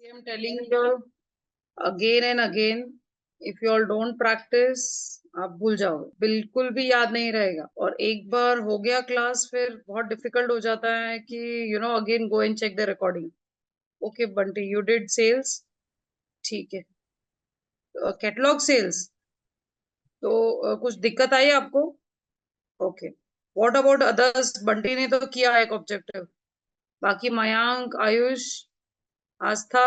See, I'm telling you again and again, if you all don't practice, आप भूल जाओगे, बिल्कुल भी याद नहीं रहेगा। और एक बार हो गया क्लास, फिर बहुत डिफिकल्ट हो जाता है कि again go and check the recording. Okay Bunty, you did sales, ठीक है। कैटलॉग सेल्स, तो कुछ दिक्कत आई आपको? Okay, what about others? Bunty ने तो किया एक ऑब्जेक्टिव, बाकी Mayank, Ayush, Aastha.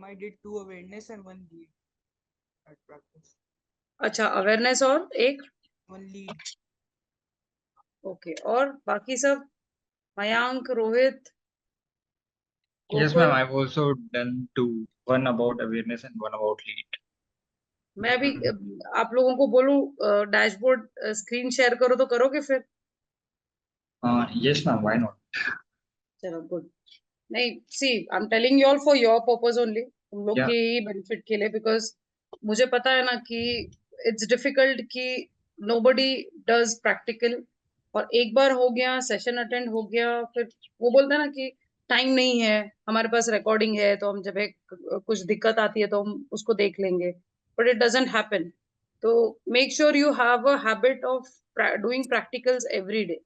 I did 2 awareness and 1 lead at practice. अच्छा, अवेयरनेस और एक 1 lead. ओके, और बाकी सब? Mayank, Rohit, Yes, Gokul? ma'am. I've also done two. One about awareness and one about lead. मैं भी आप लोगों को बोलूं डैशबोर्ड स्क्रीन शेयर करो तो करोगे फिर? Yes, ma'am. Why not? चलो गुड। नहीं, see I am telling you all for your purpose only, तुम लोग के ही बेनिफिट के लिए, बिकॉज मुझे पता है ना कि इट्स डिफिकल्ट कि नोबडी डज प्रैक्टिकल। और एक बार हो गया, सेशन अटेंड हो गया, फिर वो बोलते हैं ना कि टाइम नहीं है, हमारे पास रिकॉर्डिंग है, तो हम जब एक कुछ दिक्कत आती है तो हम उसको देख लेंगे, बट इट डजंट हैपन। तो make sure you have a habit of doing practicals every day.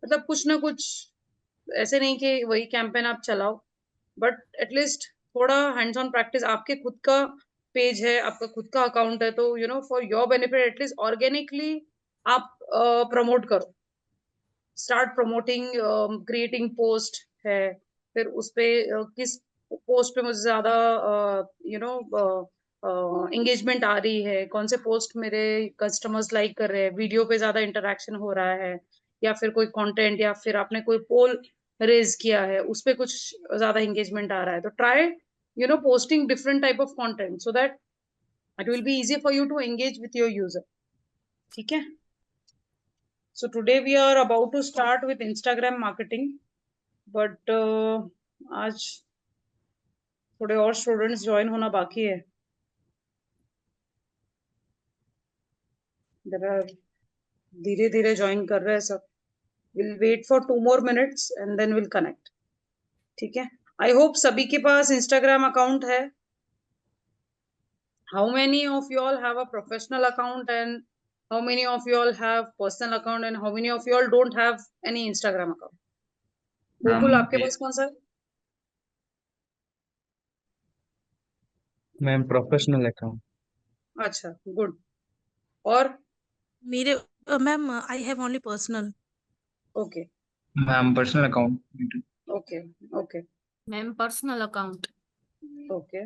मतलब कुछ ना कुछ, ऐसे नहीं कि वही कैंपेन आप चलाओ, बट एटलीस्ट थोड़ा हैंड्स ऑन प्रैक्टिस। आपके खुद का पेज है, आपका खुद का अकाउंट है, तो for your benefit at least organically आप प्रमोट करो। स्टार्ट प्रमोटिंग, क्रिएटिंग पोस्ट है, फिर उस पे किस पोस्ट पे मुझे ज्यादा एंगेजमेंट आ रही है, कौन से पोस्ट मेरे कस्टमर्स लाइक कर रहे हैं, वीडियो पे ज्यादा इंटरेक्शन हो रहा है, या फिर कोई कंटेंट, या फिर आपने कोई पोल रेज किया है उस पे कुछ ज्यादा एंगेजमेंट आ रहा है, तो try posting different type of content so that it will be easy for you to engage with your user. ठीक है? So today we are about to start with Instagram marketing, but आज थोड़े और students join होना बाकी है। धीरे धीरे ज्वाइन कर रहे हैं सब। We'll wait for 2 more minutes and then we'll connect. ठीक है? I hope सभी के पास Instagram account है। How many of you all have a professional account, and how many of you all have personal account, and how many of you all don't have any Instagram account? Gokul, आपके पास कौन सा है? Ma'am professional account. अच्छा, good. और मेरे ma'am I have only personal. Okay Ma'am, personal account. Okay okay ma'am personal account. Okay,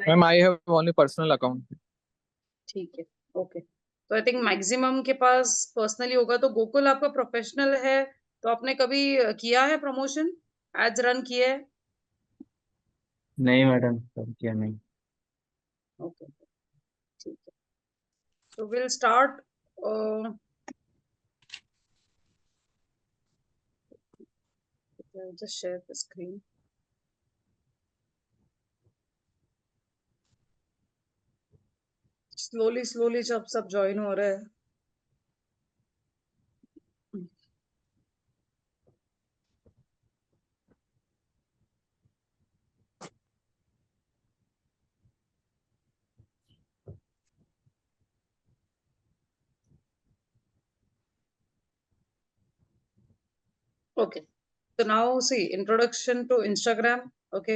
ma'am I have only personal account. ठीक है, okay. तो आई थिंक मैक्सिमम के पास पर्सनली होगा। तो गोकुल, आपका प्रोफेशनल है, तो आपने कभी किया है प्रमोशन, एड्स रन किए है? नहीं मैडम, सब किया नहीं। ओके, ठीक है। So we'll start. I'll just share the screen. Slowly सब join हो रहे हैं। Okay, so now see, introduction to Instagram. Okay,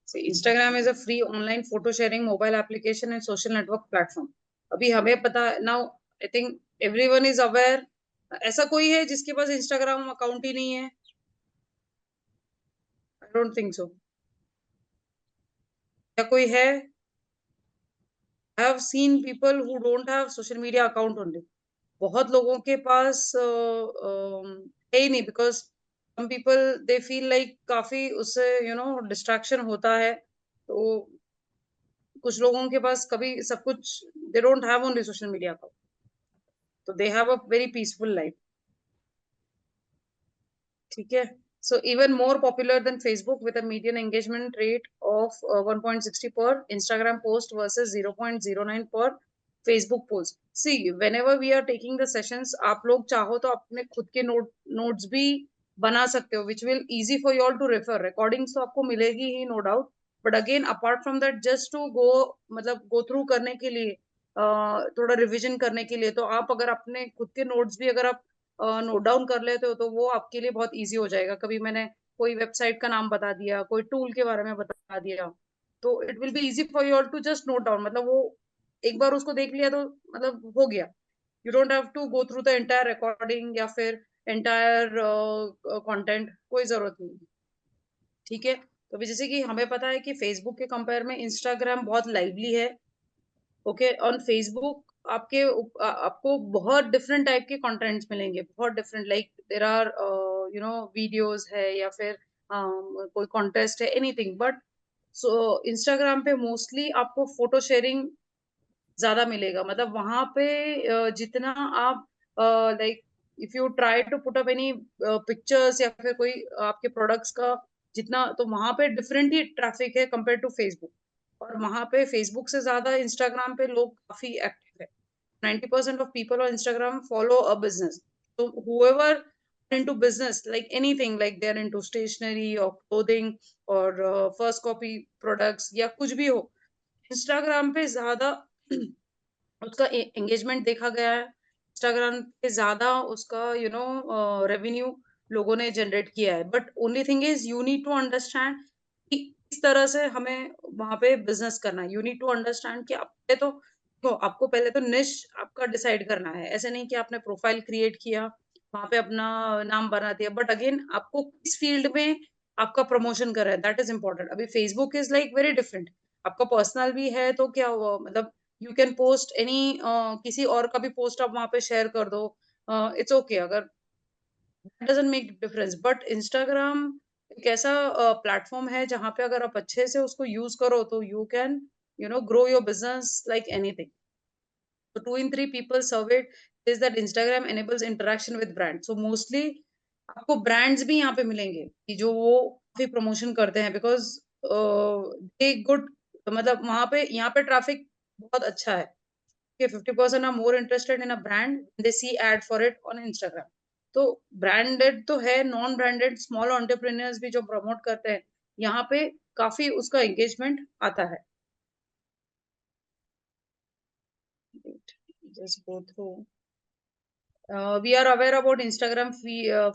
see, Instagram is a free online photo sharing mobile application and social network platform. अभी हमें पता now, I think everyone is aware. ऐसा कोई है जिसके पास Instagram अकाउंट ही नहीं है? I don't think so. क्या कोई है? I have seen people who don't have social media account only. बहुत लोगों के पास है ही नहीं, because some people they feel like काफी उससे डिस्ट्रैक्शन होता है। तो कुछ लोगों के पास कभी सब कुछ, they don't have only social media account, तो they have a very peaceful life. ठीक है? So even more popular than Facebook with a median engagement rate of 1.60 per Instagram post versus 0.09 per Facebook post, see whenever we are taking the sessions, आप लोग चाहो तो अपने खुद के notes भी बना सकते हो, which will easy for you all to refer. recordings तो आपको मिलेगी ही, no doubt, but again apart from that, just to go मतलब go through करने के लिए, थोड़ा रिवीजन करने के लिए, तो आप अगर अपने खुद के नोट्स भी अगर आप नोट डाउन कर लेते हो तो वो आपके लिए बहुत इजी हो जाएगा. कभी मैंने कोई वेबसाइट का नाम बता दिया, कोई टूल के बारे में बता दिया, तो it will be easy for you all to just note down. मतलब वो एक बार उसको देख लिया तो मतलब हो गया. You don't have to go through the entire recording या फिर एंटायर कंटेंट, कोई जरूरत नहीं. ठीक है. तो अभी जैसे कि हमें पता है कि फेसबुक के कंपेयर में इंस्टाग्राम बहुत लाइवली है. ओके, ऑन फेसबुक आपको बहुत डिफरेंट टाइप के कंटेंट्स मिलेंगे, बहुत different, like there are videos है या फिर कोई कॉन्टेस्ट है, एनीथिंग. बट सो इंस्टाग्राम पे मोस्टली आपको फोटो शेयरिंग ज्यादा मिलेगा. मतलब वहां पे जितना आप like if you try to put up any pictures या फिर कोई आपके प्रोडक्ट्स का जितना, तो वहां पे डिफरेंट ही ट्रैफिक है कंपेयर टू फेसबुक. और वहां पे फेसबुक से ज्यादा इंस्टाग्राम पे लोग काफी एक्टिव है. 90% of people on Instagram follow a business. So whoever into business, like anything, like they're into stationery or clothing or first copy products या कुछ भी हो, इंस्टाग्राम पे ज्यादा उसका एंगेजमेंट देखा गया है. इंस्टाग्राम पे ज्यादा उसका रेवेन्यू लोगों ने जनरेट किया है. But only thing is you need to understand कि किस तरह से हमें वहां पे बिजनेस करना है. यू नीड टू अंडरस्टैंड कि आपको पहले तो निश आपका डिसाइड करना है. ऐसे नहीं कि आपने प्रोफाइल क्रिएट किया, वहां पे अपना नाम बना दिया, बट अगेन आपको किस फील्ड में आपका प्रमोशन कर रहा है, दैट इज इंपॉर्टेंट. अभी Facebook is like very different. आपका पर्सनल भी है तो क्या हुआ, मतलब यू कैन पोस्ट एनी, किसी और का भी पोस्ट आप वहां पे शेयर कर दो, इट्स ओके. अगर doesn't make difference. But Instagram एक ऐसा प्लेटफॉर्म है जहां पे अगर आप अच्छे से उसको यूज करो तो you can grow your business like anything. So 2 in 3 people surveyed says that Instagram enables interaction with brands. So mostly आपको brands भी यहाँ पे मिलेंगे कि जो वो काफी प्रमोशन करते हैं, because they good, मतलब वहां पे यहाँ पे ट्रैफिक बहुत अच्छा है. कि 50% are more interested in a brand, they see ad for it on Instagram. तो ब्रांडेड तो है, नॉन ब्रांडेड स्मॉल एंटरप्रेन्योर्स भी जो प्रमोट करते हैं, यहाँ पे काफी उसका एंगेजमेंट आता है. Just go through. We are aware about Instagram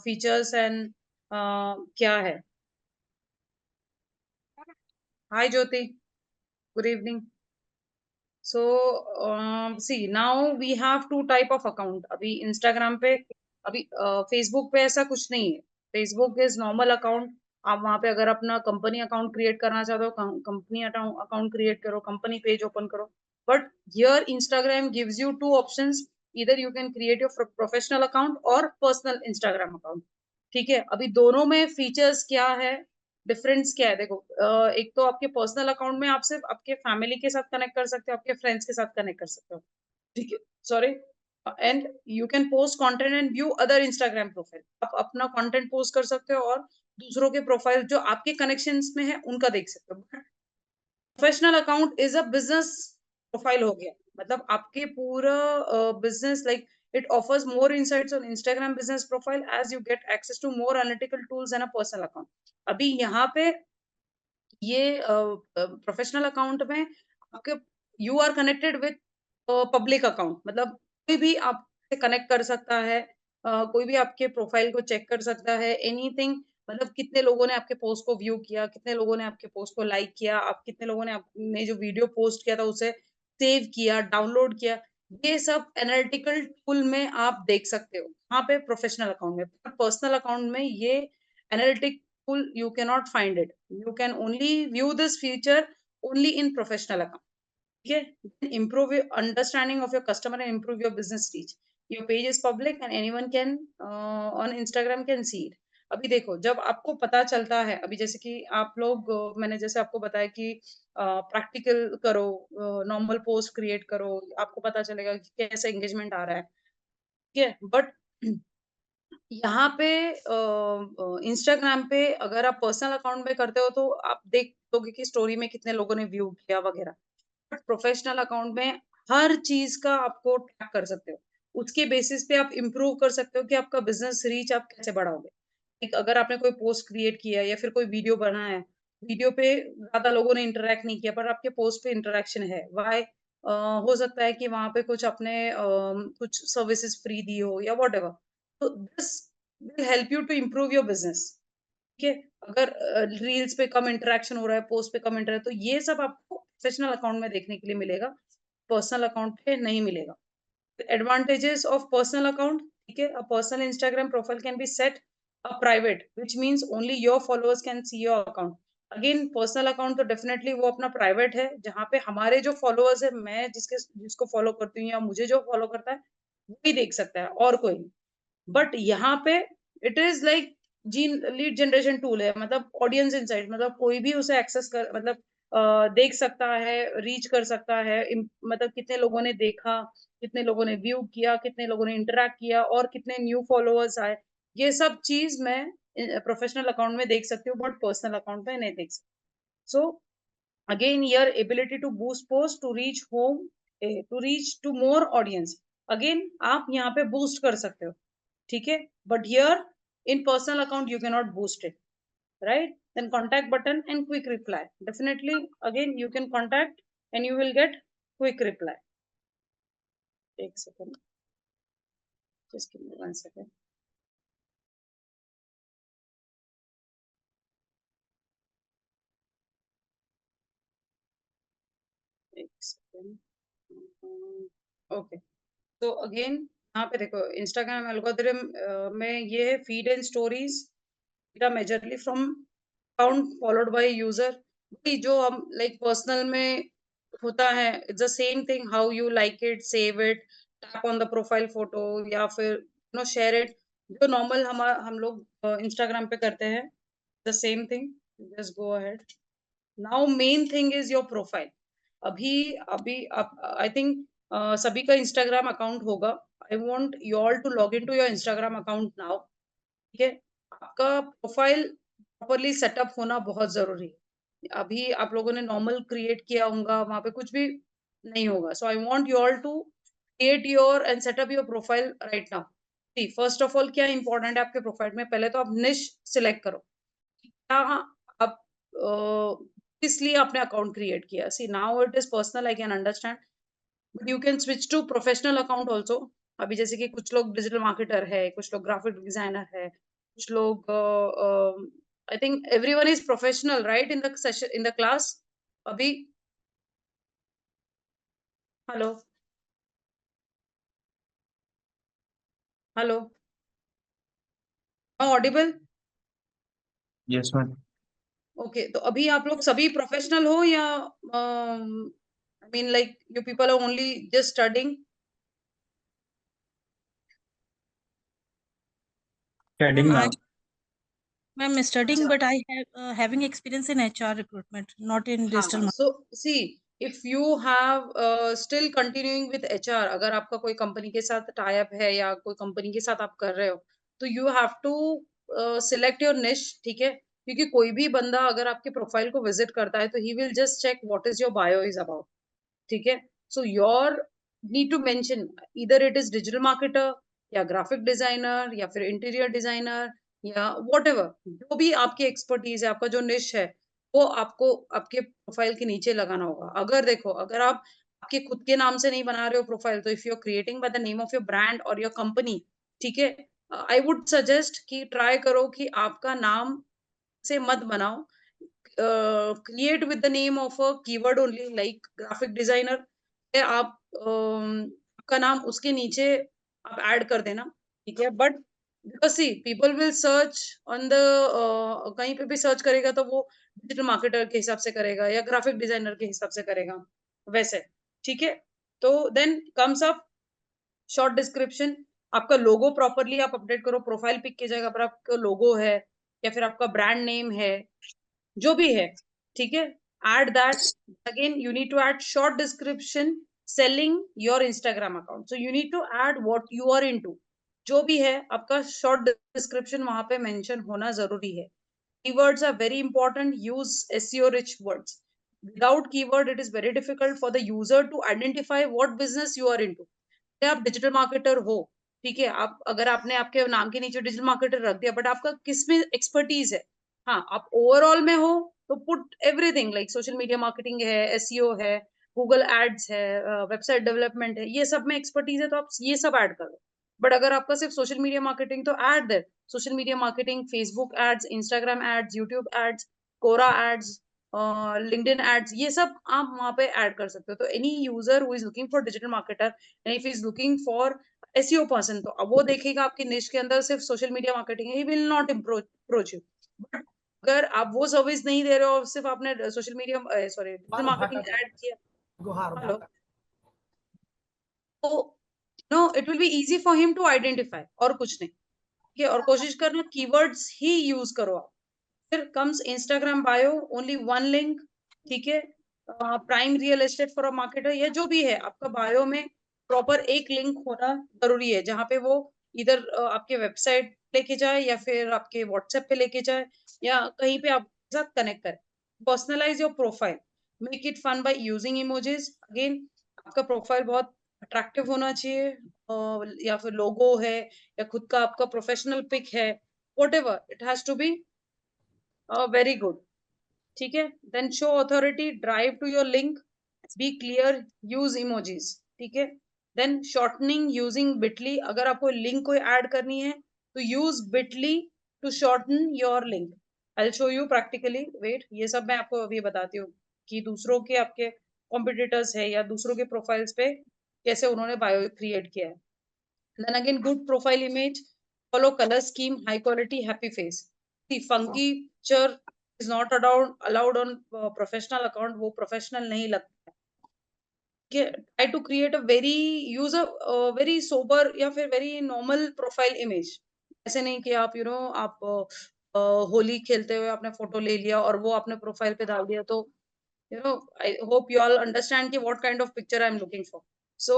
features and क्या है. Hi Jyoti, good evening. So see, now we have two type of account. अभी Instagram पे, अभी Facebook पे ऐसा कुछ नहीं है. Facebook is normal account. आप वहां पे अगर अपना कंपनी अकाउंट क्रिएट करना चाहते हो, कंपनी अकाउंट क्रिएट करो, कंपनी पेज ओपन करो. But here Instagram gives you two options. Either you can create your professional account or personal Instagram account. ठीक है. अभी दोनों में फीचर्स क्या है, डिफरेंस क्या है, देखो. एक तो आपके पर्सनल अकाउंट में आप सिर्फ आपके फैमिली के साथ कनेक्ट कर सकते हो, आपके फ्रेंड्स के साथ कनेक्ट कर सकते हो. ठीक है. Sorry. And you can post content and view other Instagram profile. आप अपना कंटेंट पोस्ट कर सकते हो और दूसरों के प्रोफाइल जो आपके कनेक्शंस में है उनका देख सकते हो. Professional account is a business profile हो गया. मतलब आपके पूरा business, like it offers more insights on Instagram business profile as you get access to more analytical tools than a personal account. अभी यहाँ पे ये प्रोफेशनल अकाउंट में आपके you are connected with public account. मतलब कोई भी आपसे कनेक्ट कर सकता है, कोई भी आपके प्रोफाइल को चेक कर सकता है, एनीथिंग. मतलब कितने लोगों ने आपके पोस्ट को व्यू किया, कितने लोगों ने आपके पोस्ट को लाइक किया, आप कितने लोगों ने आपने जो वीडियो पोस्ट किया था उसे सेव किया, डाउनलोड किया, ये सब एनालिटिकल टूल में आप देख सकते हो वहां पे प्रोफेशनल अकाउंट में. पर्सनल अकाउंट में ये analytic tool you cannot find it. You can only view this feature only in professional account. Okay, improve your understanding of your customer and improve your business reach. Your page is public and anyone can on Instagram can see it. अभी देखो, जब आपको पता चलता है, अभी जैसे कि आप लोग मैंने जैसे आपको बताया कि प्रैक्टिकल करो, नॉर्मल पोस्ट क्रिएट करो, आपको पता चलेगा कि कैसे एंगेजमेंट आ रहा है. ठीक है. बट यहाँ पे इंस्टाग्राम पे अगर आप पर्सनल अकाउंट में करते हो तो आप देख लोगे कि स्टोरी में कितने लोगों ने व्यू किया वगैरह. बट प्रोफेशनल अकाउंट में हर चीज का आपको ट्रैक कर सकते हो। उसके बेसिस पे आप इम्प्रूव कर सकते हो कि आपका बिजनेस रीच आप कैसे बढ़ाओगे। एक अगर आपने कोई पोस्ट क्रिएट किया है या फिर कोई वीडियो बनाया है, वीडियो पे ज्यादा लोगों ने इंटरेक्ट नहीं किया पर आपके पोस्ट पे इंटरेक्शन है, वाई? हो सकता है कि वहां पे कुछ आपने कुछ सर्विसेज फ्री दी हो या वॉट एवर। तो this will help you to improve your business. ठीक है, अगर रील्स पे कम इंटरेक्शन हो रहा है, पोस्ट पे कम इंटरेक्ट, तो ये सब आपको प्रोफेशनल अकाउंट में देखने के लिए मिलेगा, पर्सनल अकाउंट पे नहीं मिलेगा। Advantages of personal account, ठीक है, a personal Instagram profile can be set a private, which means only your followers can see your account. Again, personal account तो definitely वो अपना private है, जहाँ पे हमारे जो followers है, मैं जिसको follow करती हूँ या मुझे जो follow करता है वही देख सकता है और कोई नहीं। बट यहाँ पे it is like lead generation tool है, मतलब ऑडियंस इनसाइट, मतलब कोई भी उसे एक्सेस कर, मतलब देख सकता है, रीच कर सकता है, मतलब कितने लोगों ने देखा, कितने लोगों ने व्यू किया, कितने लोगों ने इंटरेक्ट किया और कितने न्यू फॉलोअर्स आए, ये सब चीज मैं प्रोफेशनल अकाउंट में देख सकती हूँ बट पर्सनल अकाउंट में नहीं देख सकती। सो again your ability to boost post to reach home, to reach to more audience, again आप यहाँ पे boost कर सकते हो, ठीक है, but here in personal account you cannot boost it, right? Then contact button and quick reply, definitely again you can contact and you will get quick reply. एक second, just give me 1 second. एक second. Okay, तो again यहाँ पे देखो Instagram algorithm में ये है feed and stories data majorly from account followed by user। वही जो हम लाइक पर्सनल में होता है, it's the same thing, how you like it, save it, tap on the profile photo या फिर शेयर इट, जो नॉर्मल हम लोग इंस्टाग्राम पे करते हैं, the same thing, just go ahead. Now main thing is your profile. अभी अभी आई थिंक सभी का इंस्टाग्राम अकाउंट होगा। I want you all to log in to your Instagram account now, ठीक है। आपका प्रोफाइल प्रॉपरली सेटअप होना बहुत जरूरी है। अभी आप लोगों ने नॉर्मल क्रिएट किया होगा, वहां पे कुछ भी नहीं होगा। So I want you all to create your and setup your profile right now. See first of all क्या इंपॉर्टेंट है आपके प्रोफाइल में, पहले तो आप निश सिलेक्ट करो, क्या आप किस लिए आपने अकाउंट क्रिएट किया। See now it is personal, I can understand, but you can switch to professional account also. अभी जैसे कि कुछ लोग डिजिटल मार्केटर है, कुछ लोग ग्राफिक डिजाइनर है, कुछ लोग I think everyone is professional right in the session in the class. अभी hello hello, audible? Yes, ma'am. Okay, तो अभी आप लोग सभी प्रोफेशनल हो या I mean like you people are only just studying? Studying now. I'm studying, अच्छा, but I have having experience in HR recruitment, not in digital हाँ, marketing. So see if you have still continuing with HR, अगर आपका कोई company के साथ tie up है या कोई कंपनी के साथ आप कर रहे हो, तो you have to select your niche, ठीक है, क्योंकि कोई भी बंदा अगर आपके प्रोफाइल को विजिट करता है तो he will just check what is your bio is about, ठीक है। So your need to mention इधर इट इज डिजिटल मार्केटर या ग्राफिक डिजाइनर या फिर इंटीरियर डिजाइनर या व्हाटएवर, जो भी आपकी एक्सपर्टीज है, आपका जो निश है, वो आपको आपके प्रोफाइल के नीचे लगाना होगा। अगर देखो, अगर आप आपके खुद के नाम से नहीं बना रहे हो प्रोफाइल, तो if you are creating by the name of your brand और योर कंपनी, ठीक है, आई वुड सजेस्ट कि ट्राई करो कि आपका नाम से मत बनाओ, create with the name of a keyword only like graphic designer, है आप आपका नाम उसके नीचे आप ऐड कर देना, ठीक है। But because see people will search on the, कहीं पे भी सर्च करेगा तो वो डिजिटल मार्केटर के हिसाब से करेगा या ग्राफिक डिजाइनर के हिसाब से करेगा, वैसे, ठीक है। तो then comes up short description, आपका लोगो प्रॉपरली आप अपडेट करो, प्रोफाइल पिक की जगह पर आपका लोगो है या फिर आपका ब्रांड नेम है, जो भी है, ठीक है, add that। again you need to add short description selling your Instagram account, so you need to add what you are into, जो भी है आपका short description वहां पे mention होना जरूरी है। keywords are very important, use SEO rich words, Without keyword, it is very difficult for the user to identify what business you are into. आप डिजिटल मार्केटर हो, ठीक है, आप अगर आपने आपके नाम के नीचे डिजिटल मार्केटर रख दिया, बट आपका किस में एक्सपर्टीज है, हाँ, आप ओवरऑल में हो तो put everything, like social media marketing है, एसईओ है, गूगल एड्स है, वेबसाइट डेवलपमेंट है, ये सब में एक्सपर्टीज है तो आप ये सब ऐड करो. बट अगर आपका सिर्फ सोशल मीडिया मार्केटिंग, तो add that social media marketing, Facebook ads, Instagram ads, YouTube ads, Quora ads, LinkedIn ads, ये सब आप वहां पे ऐड कर सकते हो. तो any user who is looking for digital marketer and if is looking for SEO person, तो अब वो देखेगा आपकी निश के अंदर सिर्फ सोशल मीडिया मार्केटिंग है, he will not approach you. But अगर आप वो सर्विस नहीं दे रहे हो, सिर्फ आपने social media sorry digital marketing add किया, हेलो, तो no, it will be easy for him to identify, और कुछ नहीं. ठीक है, और कोशिश करना कीवर्ड्स ही यूज करो आप. फिर comes Instagram bio, only one link. ठीक है, prime real estate for a marketer, या जो भी है आपका बायो में प्रॉपर एक लिंक होना जरूरी है, जहां पे वो इधर आपके वेबसाइट लेके जाए, या फिर आपके व्हाट्सएप पे लेके जाए, या कहीं पे आपके साथ कनेक्ट करे. Personalise your profile, make it fun by using emojis. Again, आपका प्रोफाइल बहुत अट्रैक्टिव होना चाहिए, या फिर लोगो है, या खुद का आपका प्रोफेशनल पिक है, whatever, it has to be very good. ठीक है, then show authority, drive to your link, be clear, use emojis. ठीक है, देन शॉर्टनिंग यूजिंग बिटली, अगर आपको लिंक कोई ऐड करनी है तो use Bitly to shorten your link. I show you practically, wait, ये सब मैं आपको अभी बताती हूँ कि दूसरों के आपके कॉम्पिटिटर्स है या दूसरों के प्रोफाइल्स पे कैसे उन्होंने बायो क्रिएट किया है. Then again, good profile image, follow color scheme, high quality, happy face. See, funky picture is not allowed on professional account, वो professional नहीं लगता है. Try to create a very use a very sober या फिर very normal profile image. ऐसे नहीं कि आप आप होली खेलते हुए आपने फोटो ले लिया और वो आपने प्रोफाइल पे डाल दिया. तो I hope you all understand कि what kind of picture I'm looking for. So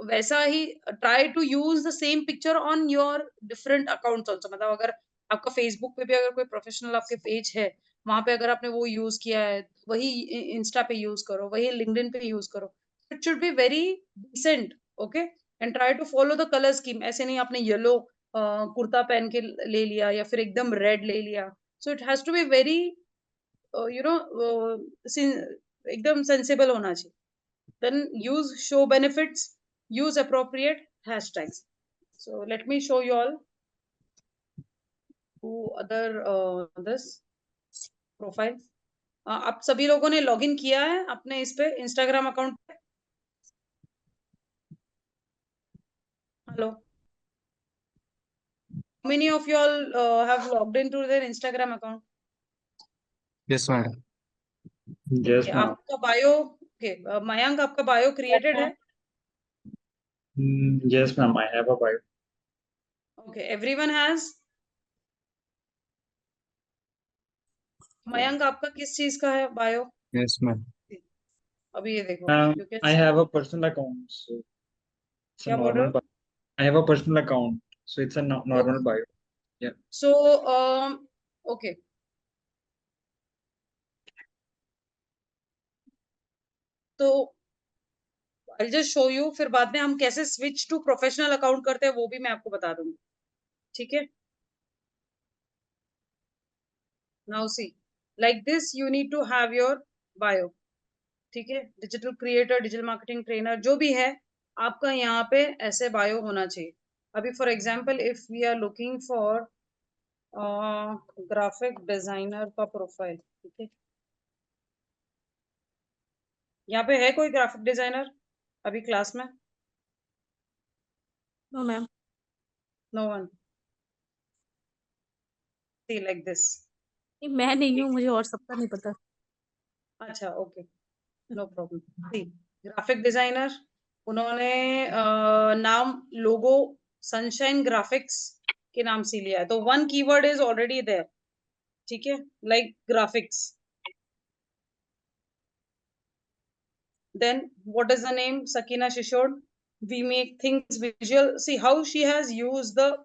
वैसा ही try to use the same picture on your different accounts also. मतलब अगर आपका Facebook पे भी अगर कोई प्रोफेशनल आपके पेज है, वहां पे अगर आपने वो यूज किया है, वही इंस्टा पे यूज करो, वही लिंक्डइन पे यूज करो. It should be very decent. Okay, and try to follow the colour scheme. ऐसे नहीं आपने येलो कुर्ता पहन के ले लिया या फिर एकदम रेड ले लिया. So it has to be very एकदम सेंसिबल होना चाहिए. then use show benefits, use appropriate hashtags. So let me show you all two other this profile. आप सभी लोगों ने लॉगिन किया है अपने इस पे इंस्टाग्राम अकाउंट पे? Hello, how many of you all have logged into their Instagram account? Yes, madam. Yes, Okay, ma'am. आपका बायो, okay, मयंक, आपका बायो क्रिएटेड है? Yes, ma'am. I have a bio. Okay, everyone has? Mayank, आपका किस चीज का है bio? Yes, ma'am. अभी ये देखो, Ma'am, you can I see. have a personal account, so it's a क्या बोल रहे normal हो? bio. I have a personal account, so it's a normal bio. Yeah. So, okay. तो I'll just show you, फिर बाद में हम कैसे switch to professional account करते हैं वो भी मैं आपको बता दूंगी. ठीक है? Now see, like this you need to have your bio. ठीक है? Digital creator, digital marketing trainer, जो भी है आपका यहाँ पे ऐसे bio होना चाहिए. अभी for example, if we are looking for graphic designer का profile, ठीक है? यहाँ पे है कोई ग्राफिक डिजाइनर अभी क्लास में? No, ma'am. No one. See, like this. नहीं, मैं नहीं हूँ, मुझे और सबका नहीं पता. अच्छा, ओके, नो प्रॉब्लम. सी, ग्राफिक डिजाइनर, उन्होंने नाम लोगो सनशाइन ग्राफिक्स के नाम से लिया है, तो one keyword is already there. ठीक है, like graphics. Then what is the name? Sakina Shishod. We make things visual. See how she has used the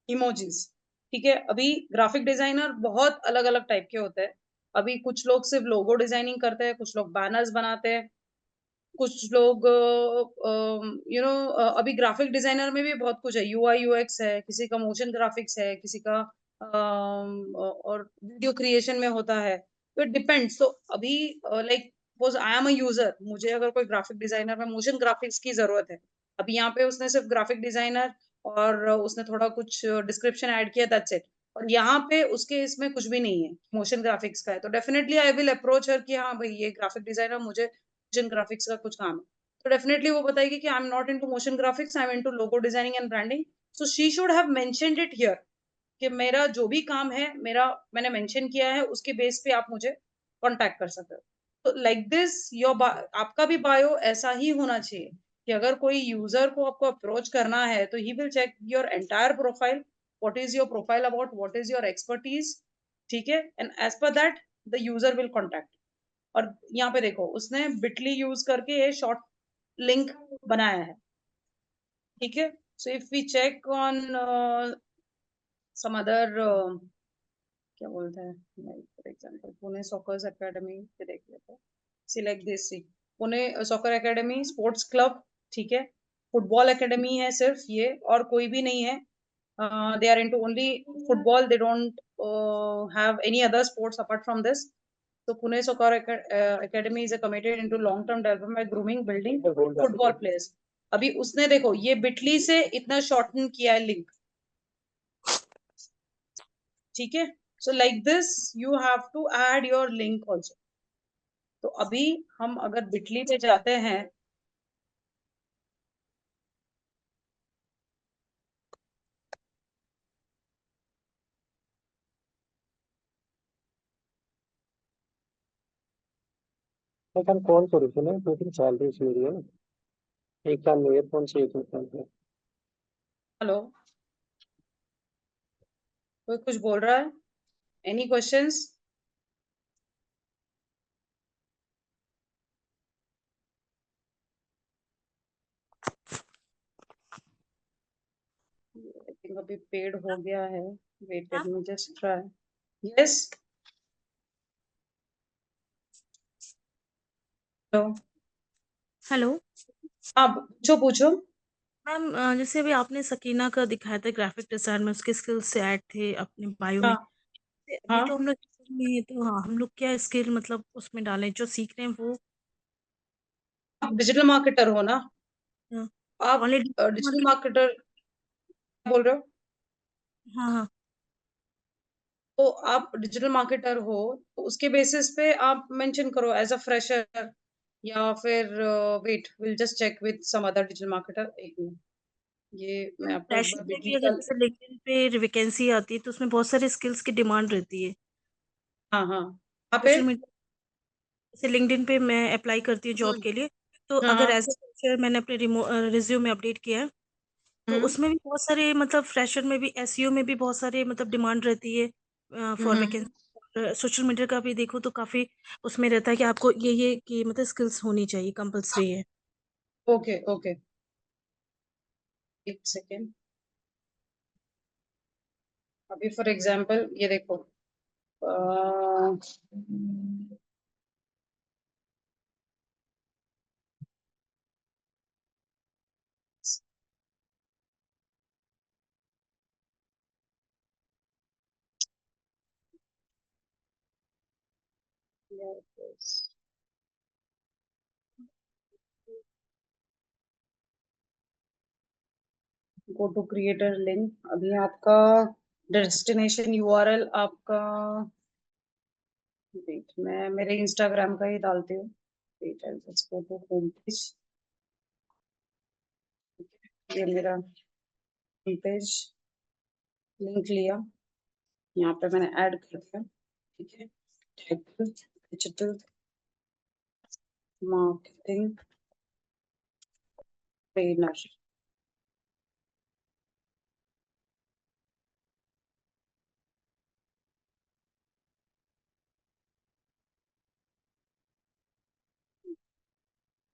emojis. ठीक है, अभी ग्राफिक डिजाइनर बहुत अलग अलग टाइप के होते हैं. अभी कुछ लोग सिर्फ लोगो डिजाइनिंग करते हैं, कुछ लोग बैनर्स बनाते हैं, कुछ लोग अभी ग्राफिक डिजाइनर में भी बहुत कुछ है, यूआई यूएक्स है, किसी का मोशन ग्राफिक्स है, किसी का और वीडियो क्रिएशन में होता है, तो इट डिपेंड्स। तो अभी like suppose I am a user, मुझे अगर कोई ग्राफिक डिजाइनर में मोशन ग्राफिक्स की जरूरत है, अभी यहाँ पे उसने सिर्फ ग्राफिक डिजाइनर और उसने थोड़ा कुछ डिस्क्रिप्शन ऐड किया, दैट्स इट। और यहाँ पे उसके इसमें कुछ भी नहीं है, मोशन ग्राफिक्स का है, तो डेफिनेटली आई विल अप्रोच हर कि हाँ भाई ये ग्राफिक डिजाइनर, मुझे मोशन ग्राफिक्स का कुछ काम है, तो डेफिनेटली वो बताएगी कि I am not into motion graphics, I am into logo designing and branding. So she should have mentioned it here कि मेरा जो भी काम है, मेरा मैंने मेंशन किया है, उसके बेस पे आप मुझे कांटेक्ट कर सकते हो। तो लाइक दिस योर आपका भी बायो ऐसा ही होना चाहिए कि अगर कोई यूजर को आपको अप्रोच करना है तो he will check your entire profile, what is your profile about, what is your expertise, ठीक है, and as per that the user will contact. और यहाँ पे देखो उसने बिटली यूज करके ये शॉर्ट लिंक बनाया है, ठीक है। So if we check on some other क्या बोलते हैं, for example Pune soccers academy पे देख लेते हैं, select this, see Pune soccer academy sports club, ठीक है, फुटबॉल एकेडमी है सिर्फ ये, और कोई भी नहीं है, they are into only football, they don't have any other sports apart from this. So Pune Soccer Academy is committed into long term development by grooming, building football players. अभी उसने देखो ये बिटली से इतना शॉर्टन किया है link, ठीक है। So like this you have to add your link also. तो अभी हम अगर बिटली पे जाते हैं, এখন কল করেছিল প্রথম স্যালারি ছিল एक साल में ईयरफोन से एक साल में हेलो, कोई कुछ बोल रहा है, एनी क्वेश्चंस? आई थिंक अभी पेड हो गया है, wait let me just try. Yes, hello, hello हाँ पूछो पूछो। मैम, जैसे अभी आपने सकीना का दिखाया था ग्राफिक डिजाइन में, उसके स्किल्स से ऐड थे अपने बायो में। हाँ अभी हाँ, तो हम लोग में है, तो हाँ हम लोग क्या स्किल मतलब उसमें डालें जो सीख रहे हैं वो? आप डिजिटल मार्केटर हो ना, आप ऑलरेडी डिजिटल मार्केटर बोल रहे हो, हाँ हाँ। तो आप डिजिटल मार्केटर हो तो उसके बेसिस पे आप मेंशन करो एज अ फ्रेशर, या फिर wait will just check with some other digital marketer, एक मिनट, ये मैं आपको एक फ्रेशर बार में भी बिटली अगर का, जैसे लिंक्डइन पे वैकेंसी आती है तो उसमें बहुत सारे स्किल्स की डिमांड रहती है। हाँ हाँ, यहाँ पे, सोशल मीडिया जैसे लिंक्डइन पे मैं अप्लाई करती हूँ जॉब हम्म, के लिए, तो हाँ अगर हाँ, एज ए फ्रेशर मैंने अपने रिज्यूम में अपडेट किया है, तो हम्म उसमें भी बहुत सारे मतलब फ्रेशर में भी एसईओ में भी बहुत सारे मतलब डिमांड रहती है hmm for hmm, vacancy. Social media का भी देखो तो काफी उसमें रहता है कि आपको ये कि मतलब स्किल्स होनी चाहिए, कंपलसरी है। ओके ओके, एक सेकेंड। अभी फॉर एग्जांपल ये देखो, अ, गो टू क्रिएटर लिंक, अभी आपका डेस्टिनेशन यूआरएल आपका, वेट मैं मेरे इंस्टाग्राम का ही डालती हूँ, wait I just go to home page, ये मेरा होम पेज, लिंक लिया, यहाँ पे मैंने ऐड कर दिया, ठीक है, डिजिटल मार्केटिंग ट्रेनर,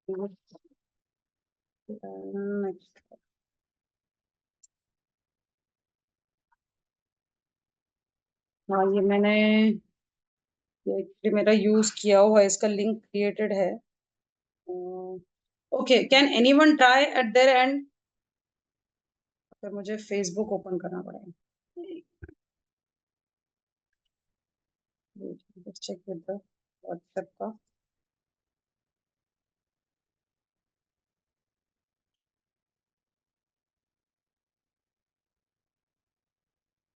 नेक्स्ट, हाँ ये मैंने ये actually मेरा यूज किया हुआ है, इसका लिंक क्रिएटेड है। Okay, can anyone try at there and? फिर मुझे फेसबुक ओपन करना पड़ेगा। चेक विद द व्हाट्सएप का।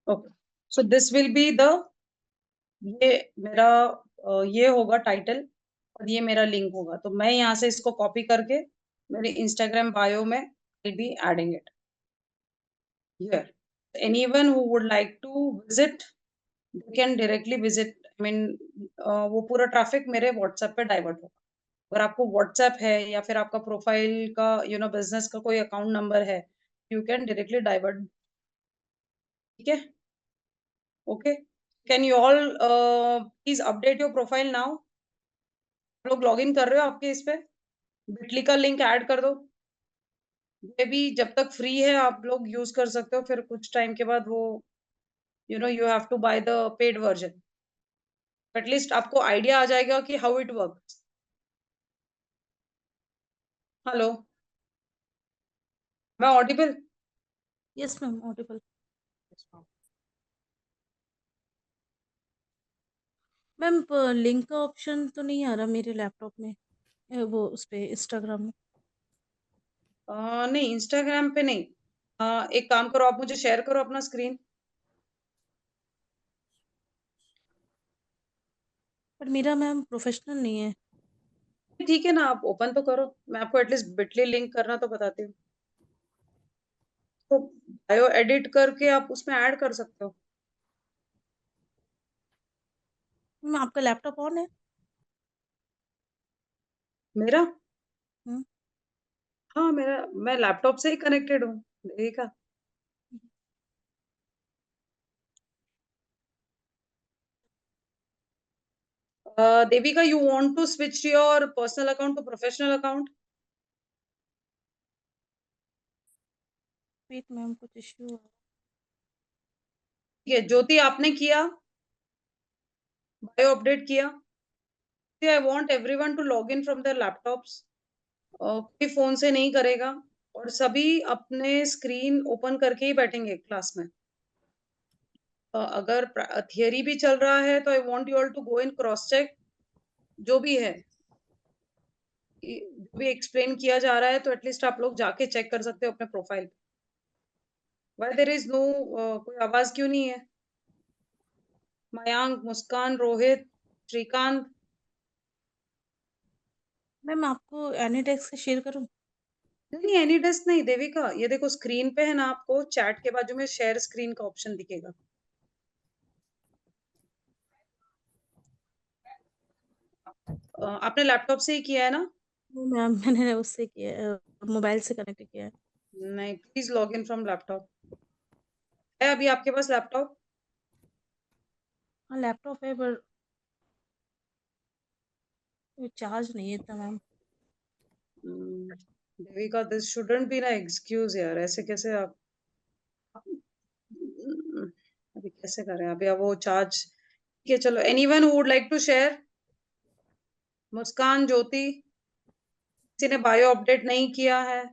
Okay, so this will be the, ये मेरा ये होगा टाइटल और ये मेरा लिंक होगा। तो मैं यहाँ से इसको कॉपी करके मेरे इंस्टाग्राम बायो में will be adding it here. Anyone who would like to visit, they can directly visit. I mean वो पूरा ट्रैफिक मेरे व्हाट्सएप पे डाइवर्ट होगा। अगर आपको व्हाट्सएप है या फिर आपका प्रोफाइल का बिजनेस का कोई अकाउंट नंबर है, यू कैन डायरेक्टली डाइवर्ट। ठीक है, okay. Can you all please update your profile now? आप लोग लॉग इन कर रहे हो आपके इस पे? बिटली का लिंक ऐड कर दो। ये भी जब तक फ्री है आप लोग यूज कर सकते हो, फिर कुछ टाइम के बाद वो you have to buy the paid version. At least आपको आइडिया आ जाएगा कि हाउ इट वर्क्स। हेलो, मैं audible? Yes ma'am, audible. Ma'am link का ऑप्शन तो नहीं आ रहा मेरे लैपटॉप में, वो उस पे इंस्टाग्राम में। नहीं, इंस्टाग्राम पे नहीं। एक काम करो, आप मुझे शेयर करो अपना स्क्रीन। पर मेरा मैम प्रोफेशनल नहीं है। ठीक है ना, आप ओपन तो करो, मैं आपको एटलीस्ट बिटली लिंक करना तो बताती हूँ। तो बायो एडिट करके आप उसमें ऐड कर सकते हो। मैम आपका लैपटॉप ऑन है? मेरा? हम्म। हाँ, मैं लैपटॉप से ही कनेक्टेड हूँ। देखा? Devika, you want to switch your personal account to professional account? Wait ma'am, कुछ इश्यू है। ठीक है, ज्योति आपने किया, बायो अपडेट किया? I want everyone to log in from their laptops. कोई फोन से नहीं करेगा और सभी अपने स्क्रीन ओपन करके ही बैठेंगे क्लास में। अगर थियरी भी चल रहा है तो I want you all to go in cross check जो भी है, जो भी एक्सप्लेन किया जा रहा है, तो एटलीस्ट आप लोग जाके चेक कर सकते हो अपने profile. Why there is no, कोई आवाज क्यों नहीं है? मयांक, मुस्कान, रोहित, श्रीकांत। मैम आपको एनी टेक्स्ट से शेयर करूँ? नहीं, एनी डेस्क नहीं देविका, ये देखो स्क्रीन पे है ना, आपको चैट के बाजू में शेयर स्क्रीन का ऑप्शन दिखेगा। आपने लैपटॉप से ही किया है ना? वो मैम मैंने उससे किया है, मोबाइल से कनेक्ट किया है। नहीं, please log in from laptop. है अभी आपके पास लैपटॉप? हाँ लैपटॉप है, पर चार्ज नहीं है इतना ma'am. Devika, this shouldn't be ना एक्सक्यूज यार, ऐसे कैसे आप अभी कैसे करें? अभी अब वो चार्ज। ठीक है, चलो, anyone who would like to share? Muskan, Jyoti, किसी ने बायो अपडेट नहीं किया है?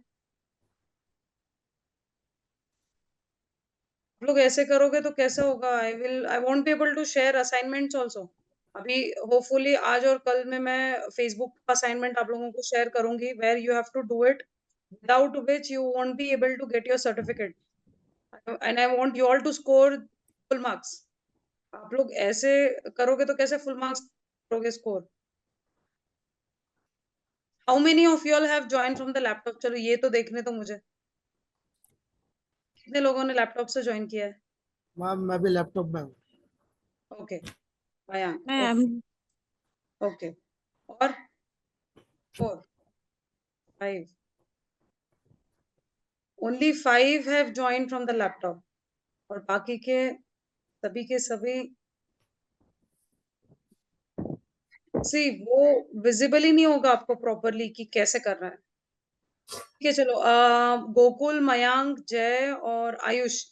आप लोग ऐसे करोगे तो कैसे होगा? I won't be able to share assignments also. अभी होपफुली आज और कल में मैं फेसबुक का असाइनमेंट आप लोगों को शेयर करूंगी, where you have to do it, without which you won't be able to get your certificate, and I want you all to score full marks. आप लोग ऐसे करोगे तो कैसे फुल मार्क्स करोगे score? How many of you all have join from the laptop? चलो ये तो देखने तो मुझे, कितने लोगों ने लैपटॉप से ज्वाइन किया है? मैम मैं भी लैपटॉप में हूँ। ओके, मयांक, मैम ओके, और 4, 5, only 5 have join from the laptop, और बाकी के सभी सी वो विजिबल ही नहीं होगा आपको प्रॉपरली कि कैसे कर रहा है। ठीक है, चलो, गोकुल, मयांक, जय और आयुष,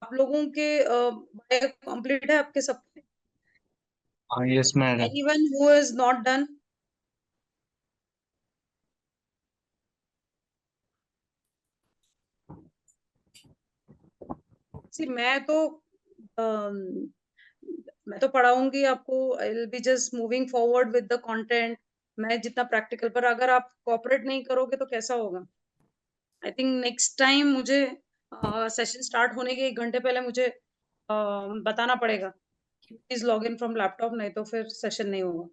आप लोगों के कंप्लीट है आपके सब? Yes, madam. Anyone who is not done? See, मैं तो पढ़ाऊंगी आपको. I will be just moving forward with the content. मैं जितना प्रैक्टिकल, पर अगर आप कोऑपरेट नहीं करोगे तो कैसा होगा? आई थिंक नेक्स्ट टाइम मुझे सेशन स्टार्ट होने के 1 घंटे पहले मुझे बताना पड़ेगा कि please log in from laptop, नहीं तो फिर सेशन नहीं होगा.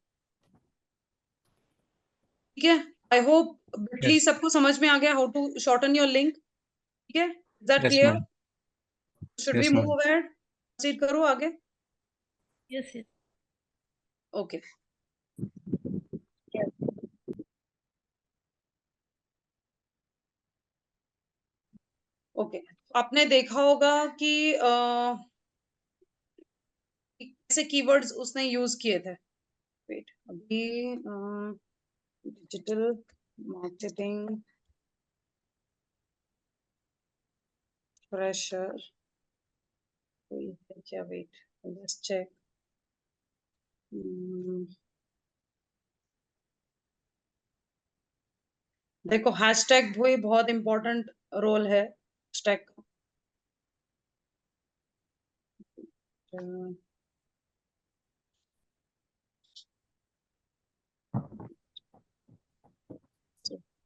ठीक है. आई होप बिटली सबको समझ में आ गया how to shorten your link. ठीक है. Is that Yes, clear? ma'am. Should we Yes, ma'am. Move ahead? Proceed करो आगे. Yes yes. ओके. ओके. आपने देखा होगा कि कैसे कीवर्ड्स उसने यूज किए थे. वेट, अभी डिजिटल मार्केटिंग फ्रेशर कोई है क्या? Wait, let's check. देखो, हैशटैग भी बहुत इंपॉर्टेंट रोल है हैशटैग का.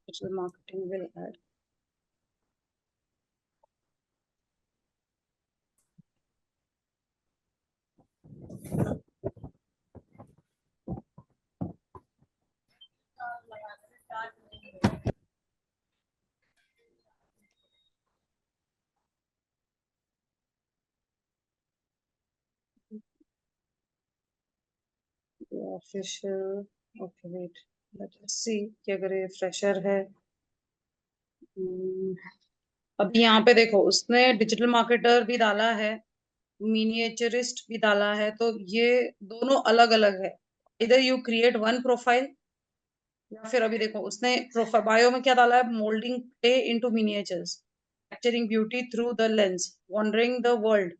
Digital marketing will add. Official. Okay, wait, let us see कि अगर ये फ्रेशर है. अभी यहाँ पे देखो, उसने डिजिटल मार्केटर भी डाला है, मिनिएचरिस्ट भी डाला है, तो ये दोनों अलग अलग है. इधर यू क्रिएट वन प्रोफाइल, या फिर अभी देखो उसने प्रोफाइल बायो में क्या डाला है? Moulding clay into miniatures, capturing beauty through the lens, wondering the world,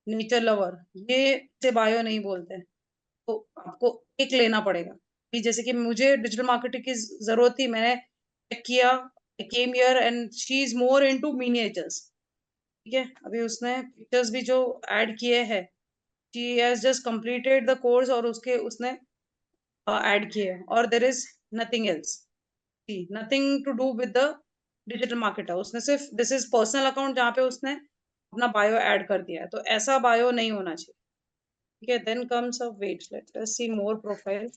nature lover. ये से बायो नहीं बोलते. तो आपको एक लेना पड़ेगा. कि जैसे कि मुझे डिजिटल मार्केटिंग की जरूरत थी, मैंने चेक किया, I came here and she is more into miniatures. ठीक है. अभी उसने पिक्चर्स भी जो ऐड किए हैं, she has just completed the course, और उसके उसने ऐड किए, और there is nothing else, nothing to do with the digital marketer. उसने सिर्फ दिस इज पर्सनल अकाउंट जहाँ पे उसने अपना बायो ऐड कर दिया है. तो ऐसा बायो नहीं होना चाहिए. ठीक है. Then comes a wait, let us see more profile.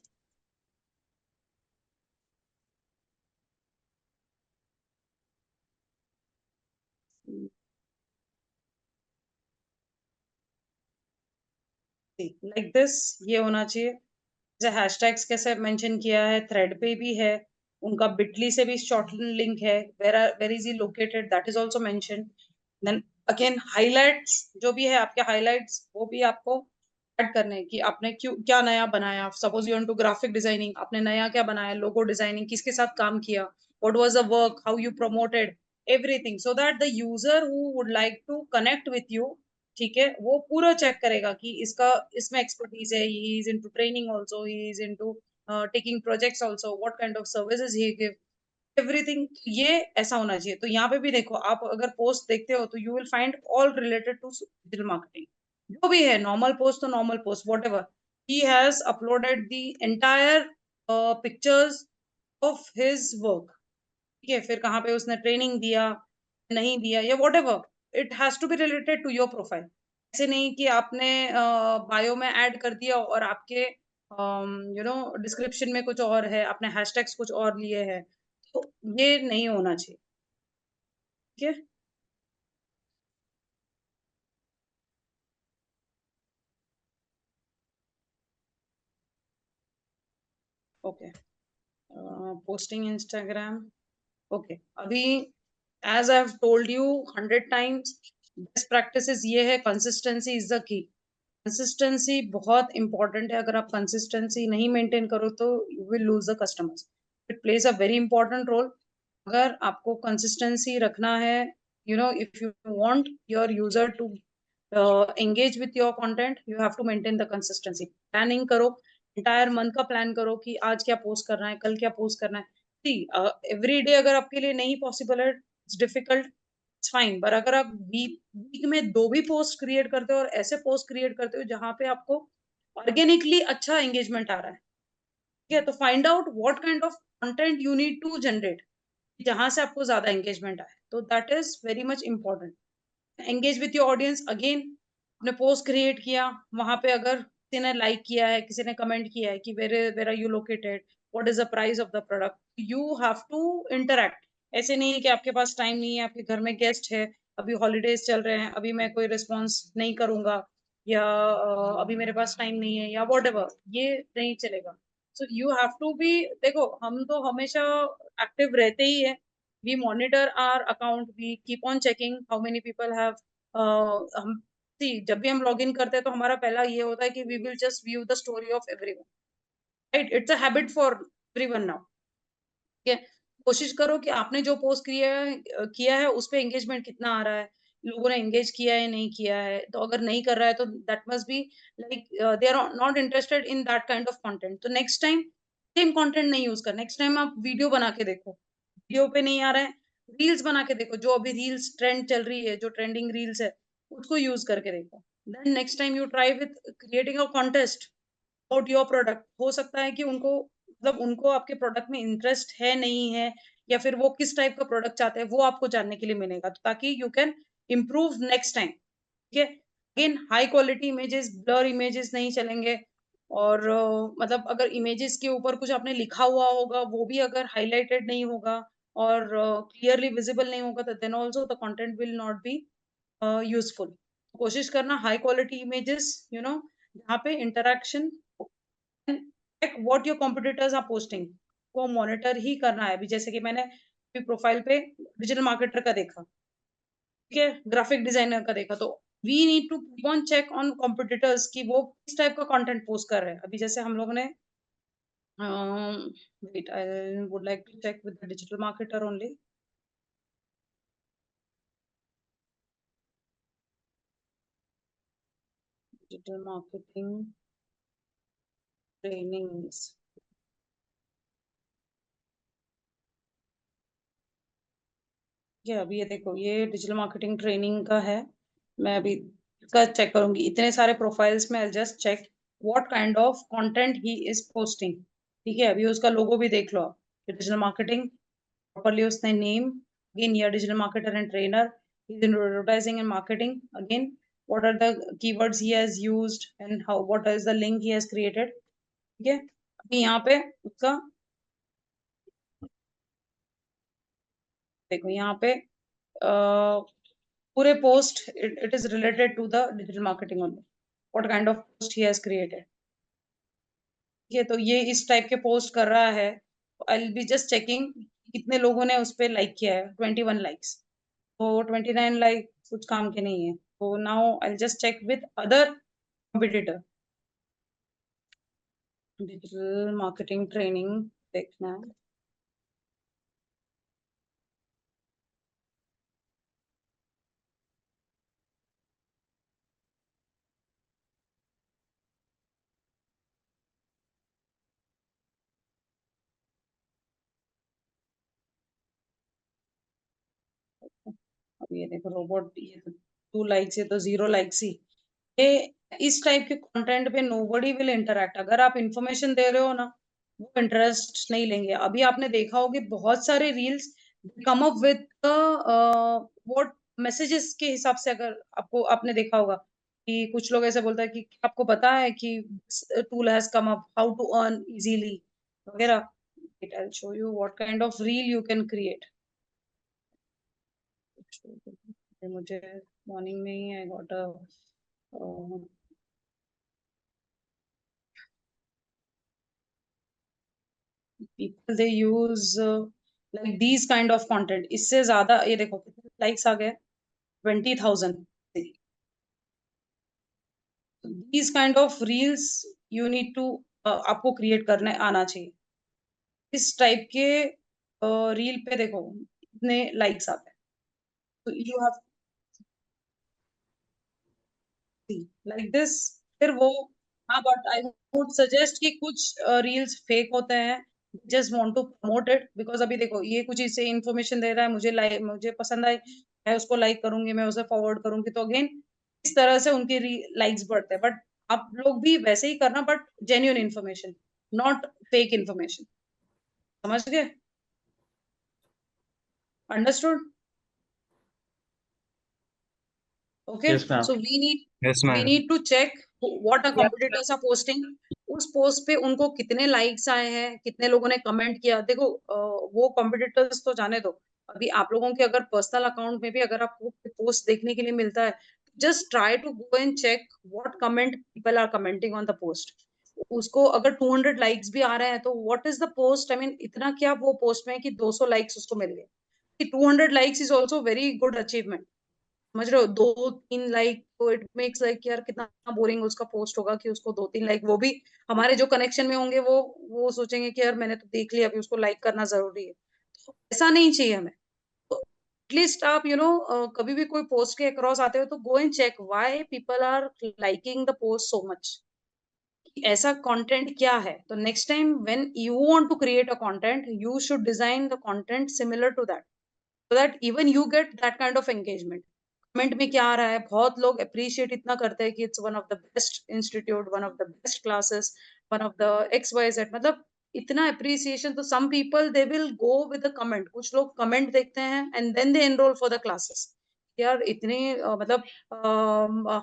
Like this ये होना चाहिए. जैसे हैशटैग्स कैसे मेंशन किया है, थ्रेड पे भी है, उनका बिटली से भी शॉर्ट लिंक है, where is he located, that is also mention. Then again highlights जो भी है आपके हाइलाइट्स, वो भी आपको ऐड करने हैं कि आपने क्यों क्या नया बनाया. Suppose you want to graphic designing, आपने नया क्या बनाया, लोगो डिजाइनिंग, किसके साथ काम किया, what was the work, how you promoted everything, so that the user who would like to connect with you, ठीक है, वो पूरा चेक करेगा कि इसका इसमें एक्सपर्टीज है, he is into training also, he is into taking projects also, what kind of services he give, everything. ये ऐसा होना चाहिए. तो यहाँ पे भी देखो, आप अगर पोस्ट देखते हो तो you will find all related to digital marketing. जो भी है, नॉर्मल पोस्ट तो normal post, whatever, he has uploaded the entire pictures of his work. ठीक है. फिर कहाँ पे उसने ट्रेनिंग दिया, नहीं दिया, या whatever, it has to be related to your profile. ऐसे नहीं कि आपने बायो में ऐड कर दिया और आपके डिस्क्रिप्शन में कुछ और है, आपने हैशटैग्स कुछ और लिए हैं. तो ये नहीं होना चाहिए. ठीक है. ओके. Posting Instagram. ओके. अभी as I have told you 100 times, best practices ये है, consistency is the key. Consistency बहुत इंपॉर्टेंट है. अगर आप कंसिस्टेंसी नहीं मेंटेन करो तो you will lose the customers. It plays a very important role. अगर आपको कंसिस्टेंसी रखना है, if you want your user to engage with your content, you have to maintain the consistency. Planning करो, entire month का plan करो कि आज क्या post करना है, कल क्या post करना है. See, every day अगर आपके लिए नहीं possible है, it's difficult, it's fine. पर अगर आप week में 2 भी post create करते हो और ऐसे post create करते हो जहाँ पे आपको organically अच्छा engagement आ रहा है, ठीक है, तो find out what kind of content you need to generate, जहाँ से आपको ज्यादा engagement आए. तो that is very much important. Engage with your audience. Again, आपने पोस्ट क्रिएट किया, वहां पे अगर किसी ने लाइक किया है, किसी ने कमेंट किया है कि where are you located, what is the price of the product, you have to interact. ऐसे नहीं है कि आपके पास टाइम नहीं है, आपके घर में गेस्ट है, अभी हॉलीडेज चल रहे हैं, अभी मैं कोई रिस्पॉन्स नहीं करूंगा, या अभी मेरे पास टाइम नहीं है, या वॉट एवर, ये नहीं चलेगा. So you have to be, देखो हम तो हमेशा एक्टिव रहते ही है. We monitor our account, we keep on checking how many people have हम see, जब भी हम लॉग इन करते हैं तो हमारा पहला ये होता है कि we will just view the story of everyone, right? It's a habit for everyone now. ठीक है, कोशिश करो कि आपने जो पोस्ट किया है उस पे एंगेजमेंट कितना आ रहा है, लोगों ने एंगेज किया है नहीं किया है. तो अगर नहीं कर रहा है तो that must be like they are not interested in that kind of content. तो नेक्स्ट टाइम सेम कंटेंट नहीं यूज कर, नेक्स्ट टाइम आप वीडियो बना के देखो, वीडियो पे नहीं आ रहा है, रील्स बना के देखो, जो अभी रील्स ट्रेंड चल रही है, जो ट्रेंडिंग रील्स है उसको यूज करके देखो. Then next time you try with creating a contest about your product. हो सकता है कि उनको, मतलब उनको आपके प्रोडक्ट में इंटरेस्ट है नहीं है, या फिर वो किस टाइप का प्रोडक्ट चाहते हैं वो आपको जानने के लिए मिलेगा, तो ताकि you can improve next time. ठीक है, again high quality images, blur images नहीं चलेंगे. और मतलब अगर इमेजेस के ऊपर कुछ आपने लिखा हुआ होगा वो भी अगर हाईलाइटेड नहीं होगा और क्लियरली विजिबल नहीं होगा, तो then also the content will not be useful. कोशिश करना हाई क्वालिटी इमेजेस, जहाँ पे interaction, check what your competitors are posting, को मॉनिटर ही करना है. अभी जैसे कि मैंने प्रोफाइल पे डिजिटल मार्केटर का देखा, ठीक है, ग्राफिक डिजाइनर का देखा, तो we need to keep on check on competitors कि वो किस टाइप का कंटेंट पोस्ट कर रहे हैं. अभी जैसे हम लोगों ने wait, I would like to check with the digital marketer only. Digital marketing trainings, ये अभी ये देखो, ये डिजिटल मार्केटिंग ट्रेनिंग का है. मैं अभी इसका चेक करूंगी, इतने सारे प्रोफाइल्स में. Just check what kind of content he is posting. ठीक है, अभी उसका लोगो भी देख लो आप, डिजिटल मार्केटिंग प्रॉपर्ली उसने नेम, अगेन ये digital marketer and trainer, he is in advertising and marketing. Again what are the keywords he has used and how, what is the link he has created. ठीक है, अभी यहाँ पे उसका देखो, यहाँ पे पूरे post, it is related to the digital marketing only, what kind of post he has created. ठीक है, तो ये इस टाइप के पोस्ट कर रहा है. I will be just checking कितने लोगों ने उस पर लाइक किया है. 21 लाइक्स, तो 29 लाइक कुछ काम के नहीं है. तो now I just check with other competitor. Digital marketing training देखना है. अब ये देखो रोबोट, ये तो 2 लाइक्स, ये तो 0 लाइक्स ही. ये इस टाइप के कंटेंट पे नोबडी विल इंटरैक्ट. अगर आप इंफॉर्मेशन दे रहे हो ना, वो इंटरेस्ट नहीं लेंगे. अभी आपने देखा होगा बहुत सारे reels come up with what messages के हिसाब से. अगर आपको, आपने देखा होगा कि कुछ लोग ऐसे बोलता है कि आपको पता है कि tool has come up, how to earn easily वगैरह. I will show you what kind of reel you can create. मुझे मॉर्निंग में ही I got a people they use like these kind of content. इससे ज्यादा ये देखो कितने likes आ गए, 20,000. these kind of reels you need to आपको क्रिएट करने आना चाहिए. इस टाइप के रील पे देखो इतने लाइक्स आते हैं. तो यू हैव, लाइक दिस, फिर वो, हाँ, बट आई वुड सजेस्ट कि कुछ रील्स फेक होते हैं, just want to promote it, because अभी देखो ये कुछ इससे इंफॉर्मेशन दे रहा है, मुझे लाइक, मुझे पसंद आई, मैं उसको लाइक करूंगी, मैं उसे फॉरवर्ड करूंगी, तो अगेन इस तरह से उनकी लाइक्स बढ़ते हैं। बट आप लोग भी वैसे ही करना, but genuine information, not fake information. समझ गए? Understood? Okay, Yes, ma'am. so Yes, we ma'am. need to check what our competitors are posting. उस पोस्ट पे उनको कितने लाइक्स आए हैं, कितने लोगों ने कमेंट किया। देखो वो कॉम्पिटिटर्स तो जाने दो, अभी आप लोगों के अगर पर्सनल अकाउंट में भी अगर आपको पोस्ट देखने के लिए मिलता है, just try to go and check what comment people are commenting on the post. उसको अगर 200 लाइक्स भी आ रहे हैं, तो what is the post, I mean इतना क्या वो पोस्ट में कि 200 लाइक्स उसको मिल गए। 200 likes is also very good achievement. समझ रहे हो? 2-3 लाइक, तो इट मेक्स लाइक यार कितना बोरिंग उसका पोस्ट होगा कि उसको 2-3 लाइक, वो भी हमारे जो कनेक्शन में होंगे वो सोचेंगे कि यार मैंने तो देख लिया, अभी उसको लाइक करना जरूरी है। तो ऐसा नहीं चाहिए हमें। तो एटलीस्ट आप कभी भी कोई पोस्ट के अक्रॉस आते हो तो go and check why people are liking the post so much. ऐसा कंटेंट क्या है, तो next time when you want to create a content, you should design the content similar to that, so that even you get that kind of engagement. कमेंट में क्या आ रहा है, बहुत लोग अप्रिशिएट इतना करते हैं कि it's one of the best institute, one of the best classes, one of the XYZ, मतलब इतना अप्रिसिएशन। तो some people they will go with the comment, कुछ लोग कमेंट देखते हैं and then they enroll for the classes. यार इतने मतलब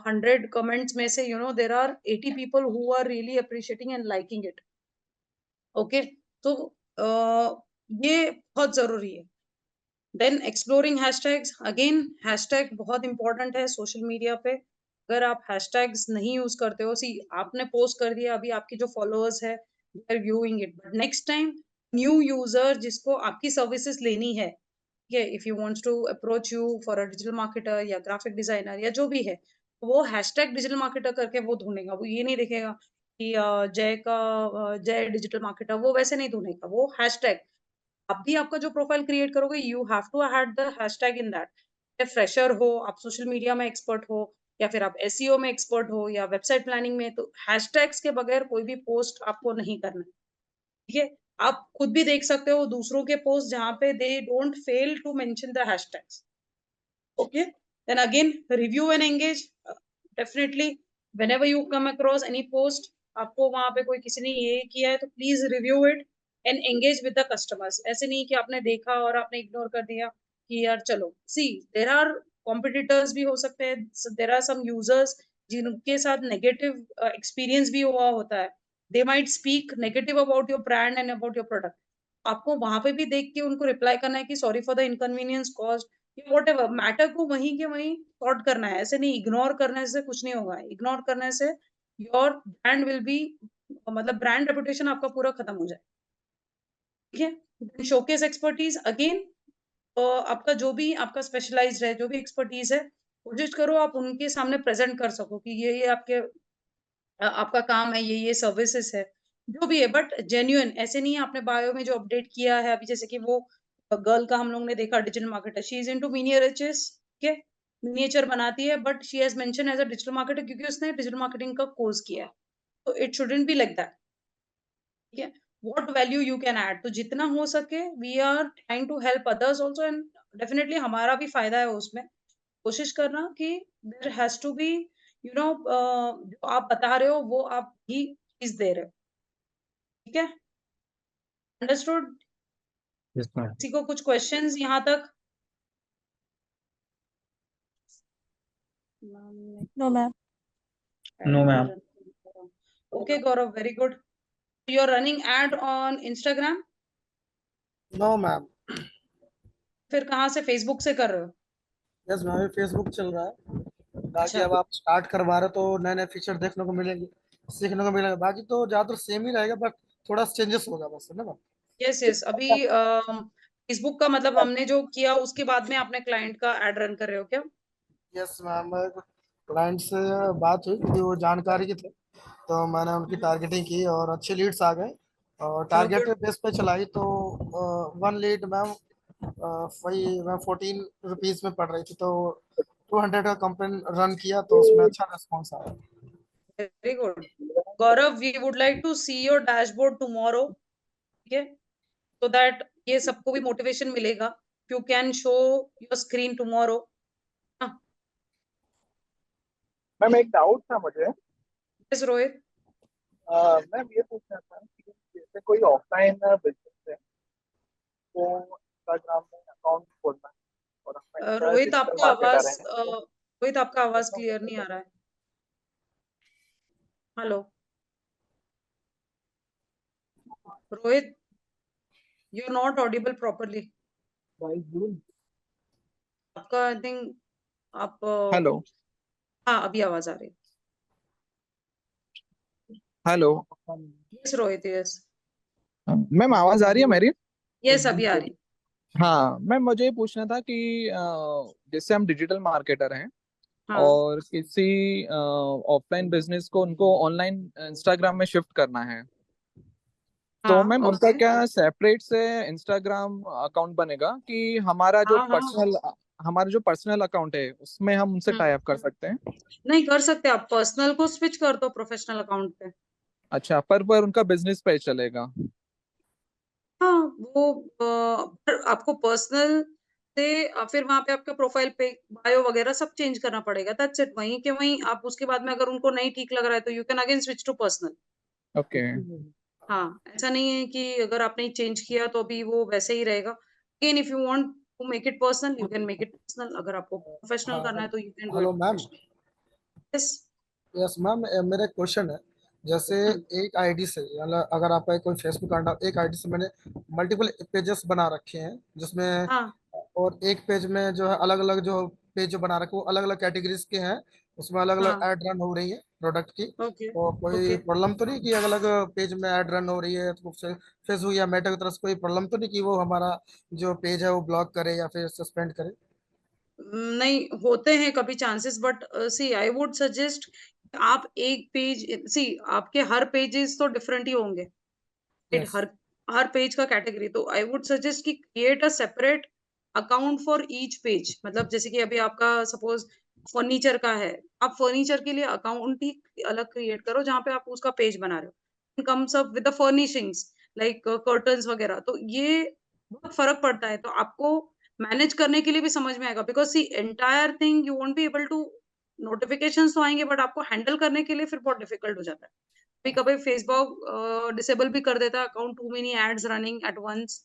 100 कमेंट्स में से there are 80 people who are really appreciating and liking it. Okay, तो ये बहुत जरूरी है। Then exploring hashtags, again hashtag बहुत इंपॉर्टेंट है सोशल मीडिया पे। अगर आप हैशटैग्स नहीं यूज करते हो, सी आपने पोस्ट कर दिया, अभी आपकी जो फॉलोअर्स है they are viewing it, but next time new user जिसको आपकी सर्विसेज लेनी है, ठीक है, if you wants to approach you for a digital marketer या ग्राफिक डिजाइनर या जो भी है, वो हैशटैग डिजिटल मार्केटर करके वो ढूंढेगा। वो ये नहीं देखेगा कि जय डिजिटल मार्केटर, वो वैसे नहीं ढूंढेगा, वो हैशटैग। आप भी आपका जो प्रोफाइल क्रिएट करोगे, you have to add the hashtag in that. चाहे फ्रेशर हो, आप सोशल मीडिया में एक्सपर्ट हो, या फिर आप एसईओ में एक्सपर्ट हो, या वेबसाइट प्लानिंग में, तो हैशटैग्स के बगैर कोई भी पोस्ट आपको नहीं करना। ठीक है, आप खुद भी देख सकते हो दूसरों के पोस्ट जहां पे they don't fail to mention the hashtags. Okay, then again review and engage, definitely whenever you come across any post, आपको वहां पे कोई किसी ने ये किया है तो please review it and engage with the customers. ऐसे नहीं कि आपने देखा और आपने इग्नोर कर दिया कि यार चलो। सी देर आर कॉम्पिटिटर्स भी हो सकते हैं, देर आर सम यूजर्स जिनके साथ नेगेटिव एक्सपीरियंस भी हुआ होता है, they might speak negative about your brand and about your product. आपको वहां पे भी देख के उनको रिप्लाई करना है कि sorry for the inconvenience cause, what ever, matter को वहीं के वहीं सॉर्ट करना है। ऐसे नहीं, इग्नोर करने से कुछ नहीं होगा। इग्नोर करने से योर ब्रांड विल बी, मतलब ब्रांड रेपुटेशन आपका पूरा खत्म हो जाए। ठीक है, शोकेस एक्सपर्टीज, अगेन आपका जो भी आपका स्पेशलाइज्ड है, जो भी एक्सपर्टीज है, कोशिश करो आप उनके सामने प्रेजेंट कर सको कि ये आपके आपका काम है, ये सर्विसेज है, जो भी है, बट जेन्युइन। ऐसे नहीं है आपने बायो में जो अपडेट किया है अभी, जैसे कि वो गर्ल का हम लोग ने देखा digital marketer, she is into miniatures, ठीक है, मिनिएचर बनाती है, but she has mention as a digital marketer क्योंकि उसने डिजिटल मार्केटिंग का कोर्स किया है। तो it shouldn't be like that. ठीक है, what value you can add, तो जितना हो सके we are trying to help others also, and definitely हमारा भी फायदा है उसमें। कोशिश करना कि देयर हैज टू बी, जो आप बता रहे हो वो आप ही चीज दे रहे हो। ठीक है, अंडरस्टूड? Yes, ma'am. किसी को कुछ क्वेश्चंस यहाँ तक? No ma'am. No, ma'am. Okay Gaurav, very good. You are running ad on Instagram? No ma'am. फिर कहाँ से, फेसबुक से कर रहे हो? यस मैम, फेसबुक चल रहा है। बाकी अच्छा, अब आप स्टार्ट करवा रहे हो तो नए नए फीचर देखने को मिलेंगे, सीखने को मिलेगा। बाकी तो ज्यादातर सेम ही रहेगा, बट थोड़ा चेंजेस होगा बस, है ना मैम? Yes yes. अभी फेसबुक का मतलब हमने जो किया उसके बाद में आपने क्लाइंट का एड रन कर रहे हो क्या? यस मैम, क्लाइंट से बात हुई क्योंकि वो जानकारी के थे, तो मैंने उनकी टारगेटिंग की और अच्छे लीड्स आ गए। और टारगेट गुड। बेस पे चलाई तो 1 लीड मैम वही मैम 14 रुपीज में पड़ रही थी, तो 200 का कंपेन रन किया तो उसमें अच्छा रिस्पॉन्स आया। Very good Gaurav, we would like to see your dashboard tomorrow, ठीक है, so that ये सबको भी मोटिवेशन मिलेगा। You can show your screen tomorrow. Ma'am एक डाउट था मुझे। यस रोहित। मैम ये पूछना था कि जैसे कोई ऑफलाइन बिजनेस है तो इंस्टाग्राम में अकाउंट खोलना है और हम रोहित डिजिटल आपका मार्केटर आवाज हैं रोहित आपका आवाज क्लियर नहीं आ रहा है। Hello Rohit, you are not audible properly. आपका आई थिंक आप हेलो हाँ अभी आवाज आ रही है। Hello yes Rohit, yes ma'am आवाज आ रही है मेरी? यस अभी आ रही। हाँ मैम मुझे ये पूछना था कि जैसे हम डिजिटल मार्केटर हैं हाँ और किसी ऑफलाइन बिजनेस को उनको ऑनलाइन इंस्टाग्राम में शिफ्ट करना है तो हाँ मैम उनका ओके। क्या सेपरेट से इंस्टाग्राम अकाउंट बनेगा कि हाँ हाँ हमारा जो पर्सनल अकाउंट है उसमें हम उनसे टाई अप कर सकते हैं? नहीं कर सकते, आप पर्सनल को स्विच कर दो प्रोफेशनल अकाउंट पे। अच्छा, पर उनका बिजनेस पे चलेगा? हाँ वो पर आपको पर्सनल से फिर वहां पे आपका प्रोफाइल पे बायो वगैरह सब चेंज करना पड़ेगा। दैट्स इट, वहीं के वहीं आप उसके बाद में अगर उनको नहीं ठीक लग रहा है तो you can again switch to personal. Okay. हाँ ऐसा नहीं है कि अगर आपने चेंज किया तो अभी वो वैसे ही रहेगा। Again if you want to make it personal you can make it personal, अगर आपको प्रोफेशनल हाँ करना है तो you can do hello it ma'am. Professional. Yes. Yes ma'am, मेरा क्वेश्चन है, जैसे एक आईडी से मतलब अगर आपका कोई फेसबुक अकाउंट, एक आईडी से मैंने मल्टीपल पेजेस बना रखे हैं जिसमें, हाँ और एक पेज में जो है अलग अलग जो पेज जो बना रखे वो अलग अलग कैटेगरीज के हैं, उसमें अलग अलग हाँ ऐड रन हो रही है प्रोडक्ट की, ओके तो कोई ओके। प्रॉब्लम तो नहीं कि अलग अलग पेज में ऐड रन हो रही है तो फेसबुक या मेटा की तरफ से कोई प्रॉब्लम तो नहीं कि वो हमारा जो पेज है वो ब्लॉक करे या फिर सस्पेंड करे? नहीं होते हैं कभी chances, but see I would suggest आप एक पेज, सी आपके हर पेजेस तो डिफरेंट ही होंगे, right? यस। हर पेज का कैटेगरी, तो आई वुड सजेस्ट कि create a separate account for each page. मतलब जैसे कि अभी आपका सपोज फर्नीचर का है, आप फर्नीचर के लिए अकाउंट ही अलग क्रिएट करो जहाँ पे आप उसका पेज बना रहे हो। Comes up with the furnishings like curtains वगैरह, तो ये बहुत फर्क पड़ता है, तो आपको मैनेज करने के लिए भी समझ में आएगा। Because see entire thing you won't be able to, notifications तो आएंगे बट आपको हैंडल करने के लिए फिर बहुत डिफिकल्ट हो जाता है। कभी कभी फेसबुक डिसेबल भी कर देता है account, too many ads running at once,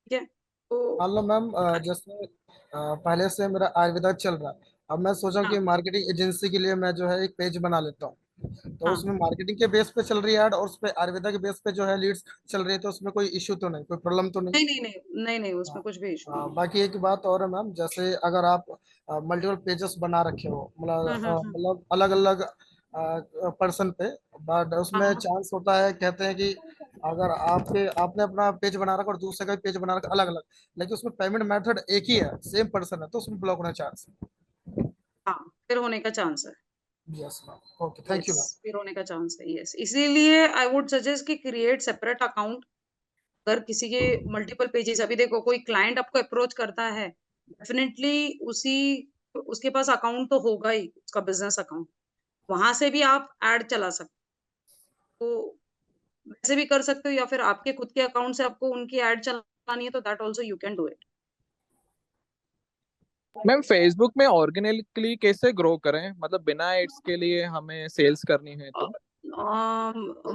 ठीक है तो। मान लो मैम, जैसे पहले से मेरा आयुर्वेदा चल रहा है, अब मैं सोचा कि हाँ मार्केटिंग एजेंसी के लिए मैं जो है एक पेज बना लेता हूँ, तो हाँ उसमें मार्केटिंग के बेस पे चल रही है ऐड और उस पे आयुर्वेदा के बेस पे जो है लीड्स चल रही है, तो उसमें कोई इश्यू तो नहीं, कोई प्रॉब्लम तो नहीं? नहीं नहीं नहीं नहीं नहीं, हाँ। उसमें कुछ भी इशू नहीं है। बाकी एक बात और है मैम, जैसे अगर आप मल्टीपल पेजेस बना रखे हो हम्म। मतलब अलग अलग पर्सन पे, बट हाँ उसमें हाँ चांस होता है, कहते हैं कि अगर आपने अपना पेज बना रखा और दूसरे का पेज बना रखा अलग अलग, लेकिन उसमें पेमेंट मेथड एक ही है, सेम पर्सन है, तो उसमें ब्लॉक होने चांस हाँ फिर होने का चांस है। है। Yes ma'am, okay, thank yes you ma'am. फिर होने का चांस है, यस। इसीलिए आई वुड सजेस्ट कि क्रिएट सेपरेट अकाउंट। अगर किसी के मल्टीपल पेजेस, अभी देखो कोई क्लाइंट आपको अप्रोच करता है, डेफिनेटली उसी उसके पास अकाउंट तो होगा ही, उसका बिजनेस अकाउंट, वहां से भी आप ऐड चला सकते हो, तो वैसे भी कर सकते हो, या फिर आपके खुद के अकाउंट से आपको उनकी ऐड चलानी है तो that also you can do it. Ma'am Facebook में ऑर्गेनिकली कैसे ग्रो करें, मतलब बिना एड्स के लिए हमें सेल्स करनी है तो?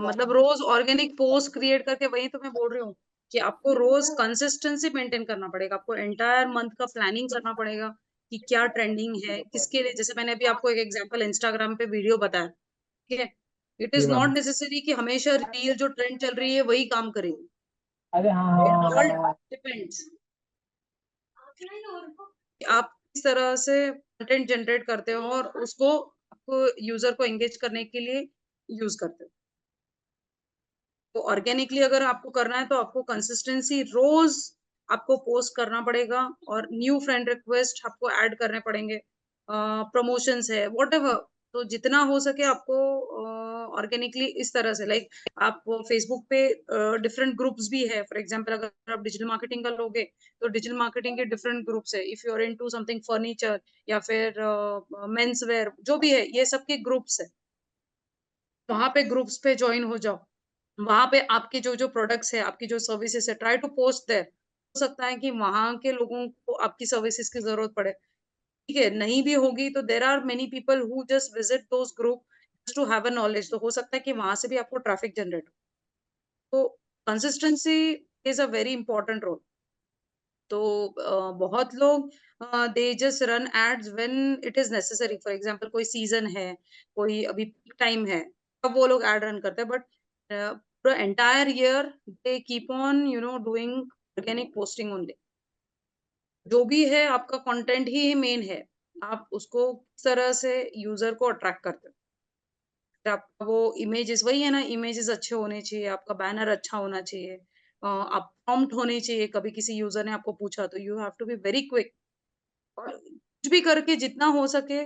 मतलब रोज ऑर्गेनिक पोस्ट क्रिएट करके, वही तो मैं बोल रही हूँ कि आपको रोज कंसिस्टेंसी मेंटेन करना पड़ेगा, आपको एंटायर मंथ का प्लानिंग करना पड़ेगा कि क्या ट्रेंडिंग है किसके लिए। जैसे मैंने अभी आपको एक एग्जांपल इंस्टाग्राम पे वीडियो बताया, ठीक है, इट जी इज मैम। नॉट नेसेसरी कि हमेशा रील जो ट्रेंड चल रही है वही काम करेगी। अरे हाँ इट हाँ ऑल हाँ। डिपेंड्स कि आप किस तरह से कंटेंट जनरेट करते हो और उसको आपको यूजर को एंगेज करने के लिए यूज करते हो। तो ऑर्गेनिकली अगर आपको करना है तो आपको कंसिस्टेंसी रोज आपको पोस्ट करना पड़ेगा, और न्यू फ्रेंड रिक्वेस्ट आपको ऐड करने पड़ेंगे, प्रमोशंस है वॉट एवर, तो जितना हो सके आपको ऑर्गेनिकली इस तरह से, लाइक आप फेसबुक पे डिफरेंट ग्रुप्स भी है। फॉर एग्जांपल अगर आप डिजिटल मार्केटिंग का लोगे तो डिजिटल मार्केटिंग के डिफरेंट ग्रुप्स है। If you are into something furniture या फिर मेंस वेयर, जो भी है, ये सबके ग्रुप्स है। वहां पे ग्रुप्स पे ज्वाइन हो जाओ। वहां पे आपके जो जो प्रोडक्ट्स है, आपकी जो सर्विसेज है, ट्राई टू पोस्ट देयर। हो सकता है कि वहां के लोगों को आपकी सर्विसेज की जरूरत पड़े, ठीक है। नहीं भी होगी तो there are many people who just visit those group just to have a knowledge. तो हो सकता है कि वहां से भी आपको ट्रैफिक जनरेट हो। तो consistency is a very important role. तो बहुत लोग they just run ads when it is necessary. For example कोई सीजन है, कोई अभी टाइम है, तब वो लोग एड रन करते हैं। बट पूरा entire year they keep on doing organic posting only. जो भी है आपका कंटेंट ही मेन है। आप उसको किस तरह से यूजर को अट्रैक्ट करते हो। आपका वो इमेजेस, वही है ना, इमेजेस अच्छे होने चाहिए, आपका बैनर अच्छा होना चाहिए, आप प्रॉम्प्ट होने चाहिए। कभी किसी यूजर ने आपको पूछा तो you have to be very quick. और कुछ भी करके जितना हो सके,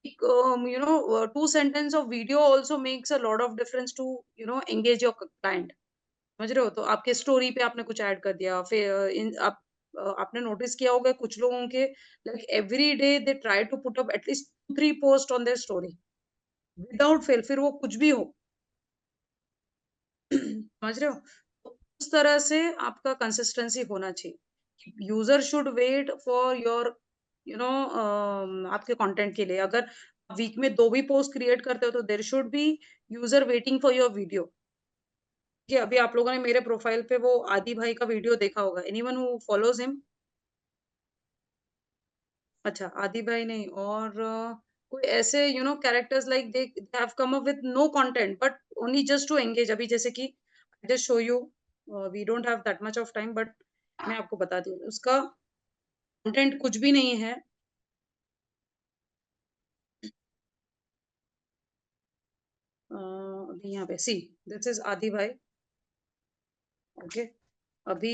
two sentence of video also makes a lot of difference to engage your client. समझ रहे हो? तो आपके स्टोरी पे आपने कुछ ऐड कर दिया, फिर आपने नोटिस किया होगा कुछ लोगों के, like every day they try to put up at least 3 post on their story without fail, फिर वो कुछ भी हो। समझ रहे हो? तो उस तरह से आपका कंसिस्टेंसी होना चाहिए। User should wait for your आपके कंटेंट के लिए। अगर वीक में 2 भी पोस्ट क्रिएट करते हो तो there should be user waiting for your video. कि अभी आप लोगों ने मेरे प्रोफाइल पे वो आदि भाई का वीडियो देखा होगा। Anyone who follows him? अच्छा, आदि भाई नहीं, और कोई ऐसे characters like they have come up with no content but only just to engage. अभी जैसे कि just show you, we don't have that much of time, but मैं आपको बताती हूँ। उसका कंटेंट कुछ भी नहीं है। अभी यहाँ पे सी, दिस इज आदि भाई। ओके, अभी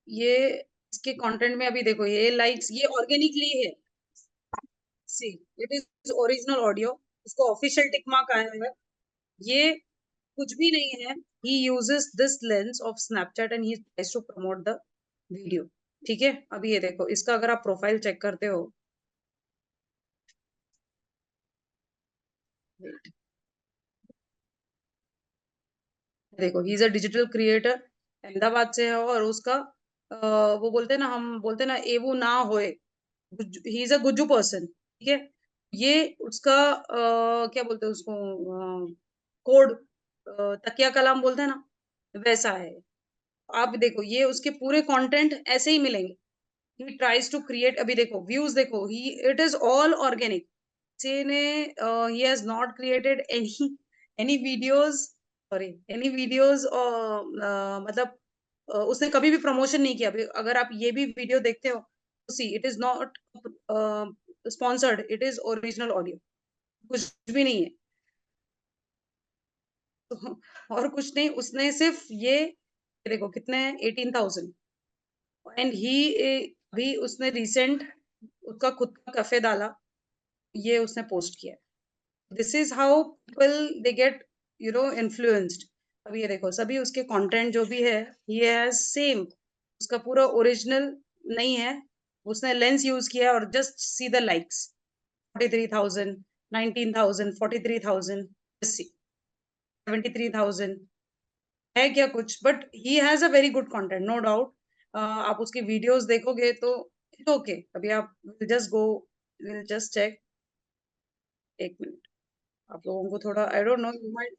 ये इसके कंटेंट में अभी देखो, ये लाइक्स, ये ऑर्गेनिकली है। सी, इट इज ओरिजिनल ऑडियो। इसको ऑफिशियल टिक मार्क आया है। ये कुछ भी नहीं है। he uses this lens of Snapchat and he tries to promote the video। ठीक है, अभी ये देखो, इसका अगर आप प्रोफाइल चेक करते हो, wait, देखो, he is a digital creator, Ahmedabad से है। और उसका वो बोलते हैं ना, हम बोलते हैं ना, एवू ना होए, he is a Gujju person. ठीक है, ये उसका क्या बोलते हैं उसको, कोड, तकिया कलाम बोलते हैं ना, वैसा है। आप देखो, ये उसके पूरे कंटेंट ऐसे ही मिलेंगे। he tries to create, अभी देखो व्यूज देखो, he it is all organic। किसी ने he has not created any videos, sorry, any videos, मतलब उसने कभी भी प्रमोशन नहीं किया। अभी अगर आप ये भी वीडियो देखते हो तो see, it is not sponsored, it is original audio. कुछ भी नहीं है। तो और कुछ नहीं, उसने सिर्फ ये देखो कितने 18,000। एंड ही भी उसने रिसेंट उसका खुद का कैफे डाला, ये उसने पोस्ट किया। This is how people they get influenced. अब ये देखो, सभी उसके कंटेंट जो भी है, ये है सेम, उसका पूरा ओरिजिनल नहीं है। उसने लेंस यूज किया और जस्ट सी द लाइक्स, 43,000, 19,000, 43,000, 73,000 है क्या कुछ। But he has a very good content, no doubt. आप उसके वीडियोस देखोगे तो इट्स ओके। अभी आप just go, will just check, एक मिनट। आप लोगों को थोड़ा, I don't know, you might,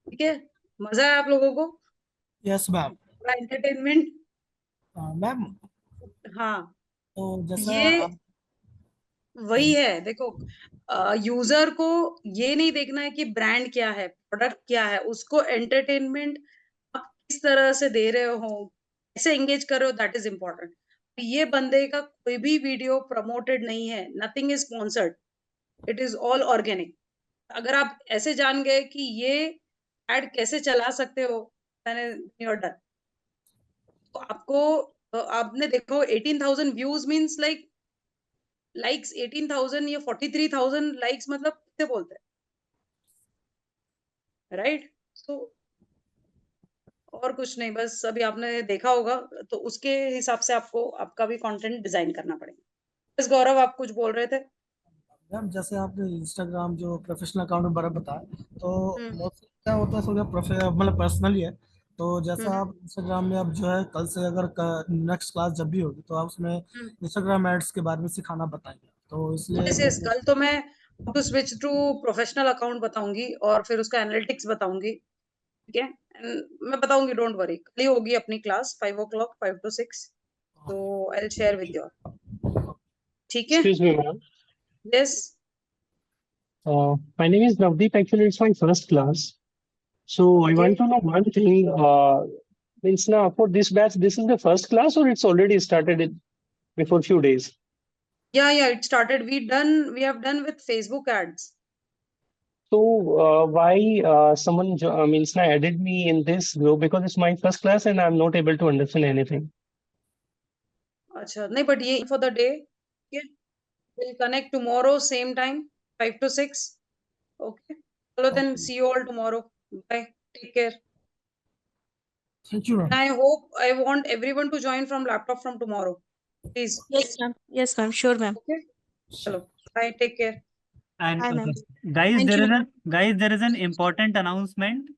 ठीक है, मजा है आप लोगों को, यस मैम। थोड़ा एंटरटेनमेंट। मैम, हाँ, तो जैसा ये आप वही है, देखो यूजर को ये नहीं देखना है कि ब्रांड क्या है, प्रोडक्ट क्या है, उसको एंटरटेनमेंट आप किस तरह से दे रहे हो, कैसे एंगेज कर रहे हो, दैट इज इम्पोर्टेंट। ये बंदे का कोई भी वीडियो प्रमोटेड नहीं है, nothing is sponsored, it is all organic. अगर आप ऐसे जान गए कि ये एड कैसे चला सकते हो, you're done। तो आपको आपने देखो 18,000 व्यूज मींस लाइक्स 18,000 या 43,000 लाइक्स, मतलब किसे बोलते हैं, राइट? सो और कुछ नहीं, बस अभी आपने देखा होगा तो उसके हिसाब से आपको आपका भी कंटेंट डिजाइन करना पड़ेगा। बस गौरव, आप कुछ बोल रहे थे? मैम जैसे आपने इंस्टाग्राम जो प्रोफेशनल अकाउंट में बड़ा बताया, तो हम्म mostly क्या होता है, सोचा मतलब पर्सनली है। तो जैसा हम्म आप इंस्टाग्राम में आप जो है कल से अगर नेक्स्ट क्लास जब भी होगी तो आप उसमें हम्म इंस्टाग्राम एड्स के बारे में सिखाना बताएंगे, तो इसलिए यस यस, कल तो मैं to switch to professional account बताऊंगी और फिर उसका एनालिटिक्स बताऊंगी, ठीक है? मैं बताऊंगी, डोंट वरी, कल ही होगी अपनी क्लास 5 o'clock, 5 to 6, तो I will share with you, ठीक है? Excuse me, ma'am. Yes My name is Navdeep. Actually, it's my first class. So I Okay. want to know one thing. Means now for this batch, this is the first class or it's already started before few days? yeah, it started, we have done with Facebook ads. So why someone means now added me in this group, because it's my first class and I'm not able to understand anything. अच्छा नहीं, but ये for the day, we'll connect tomorrow same time, 5 to 6, okay? चलो then, see you all tomorrow, bye, take care, thank you and ma'am. I hope, I want everyone to join from laptop from tomorrow, please, Yes ma'am, sure ma'am. okay? चलो, bye, take care. And Bye ma'am. guys, Thank there you, is ma'am. guys, there is an important announcement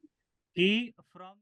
कि from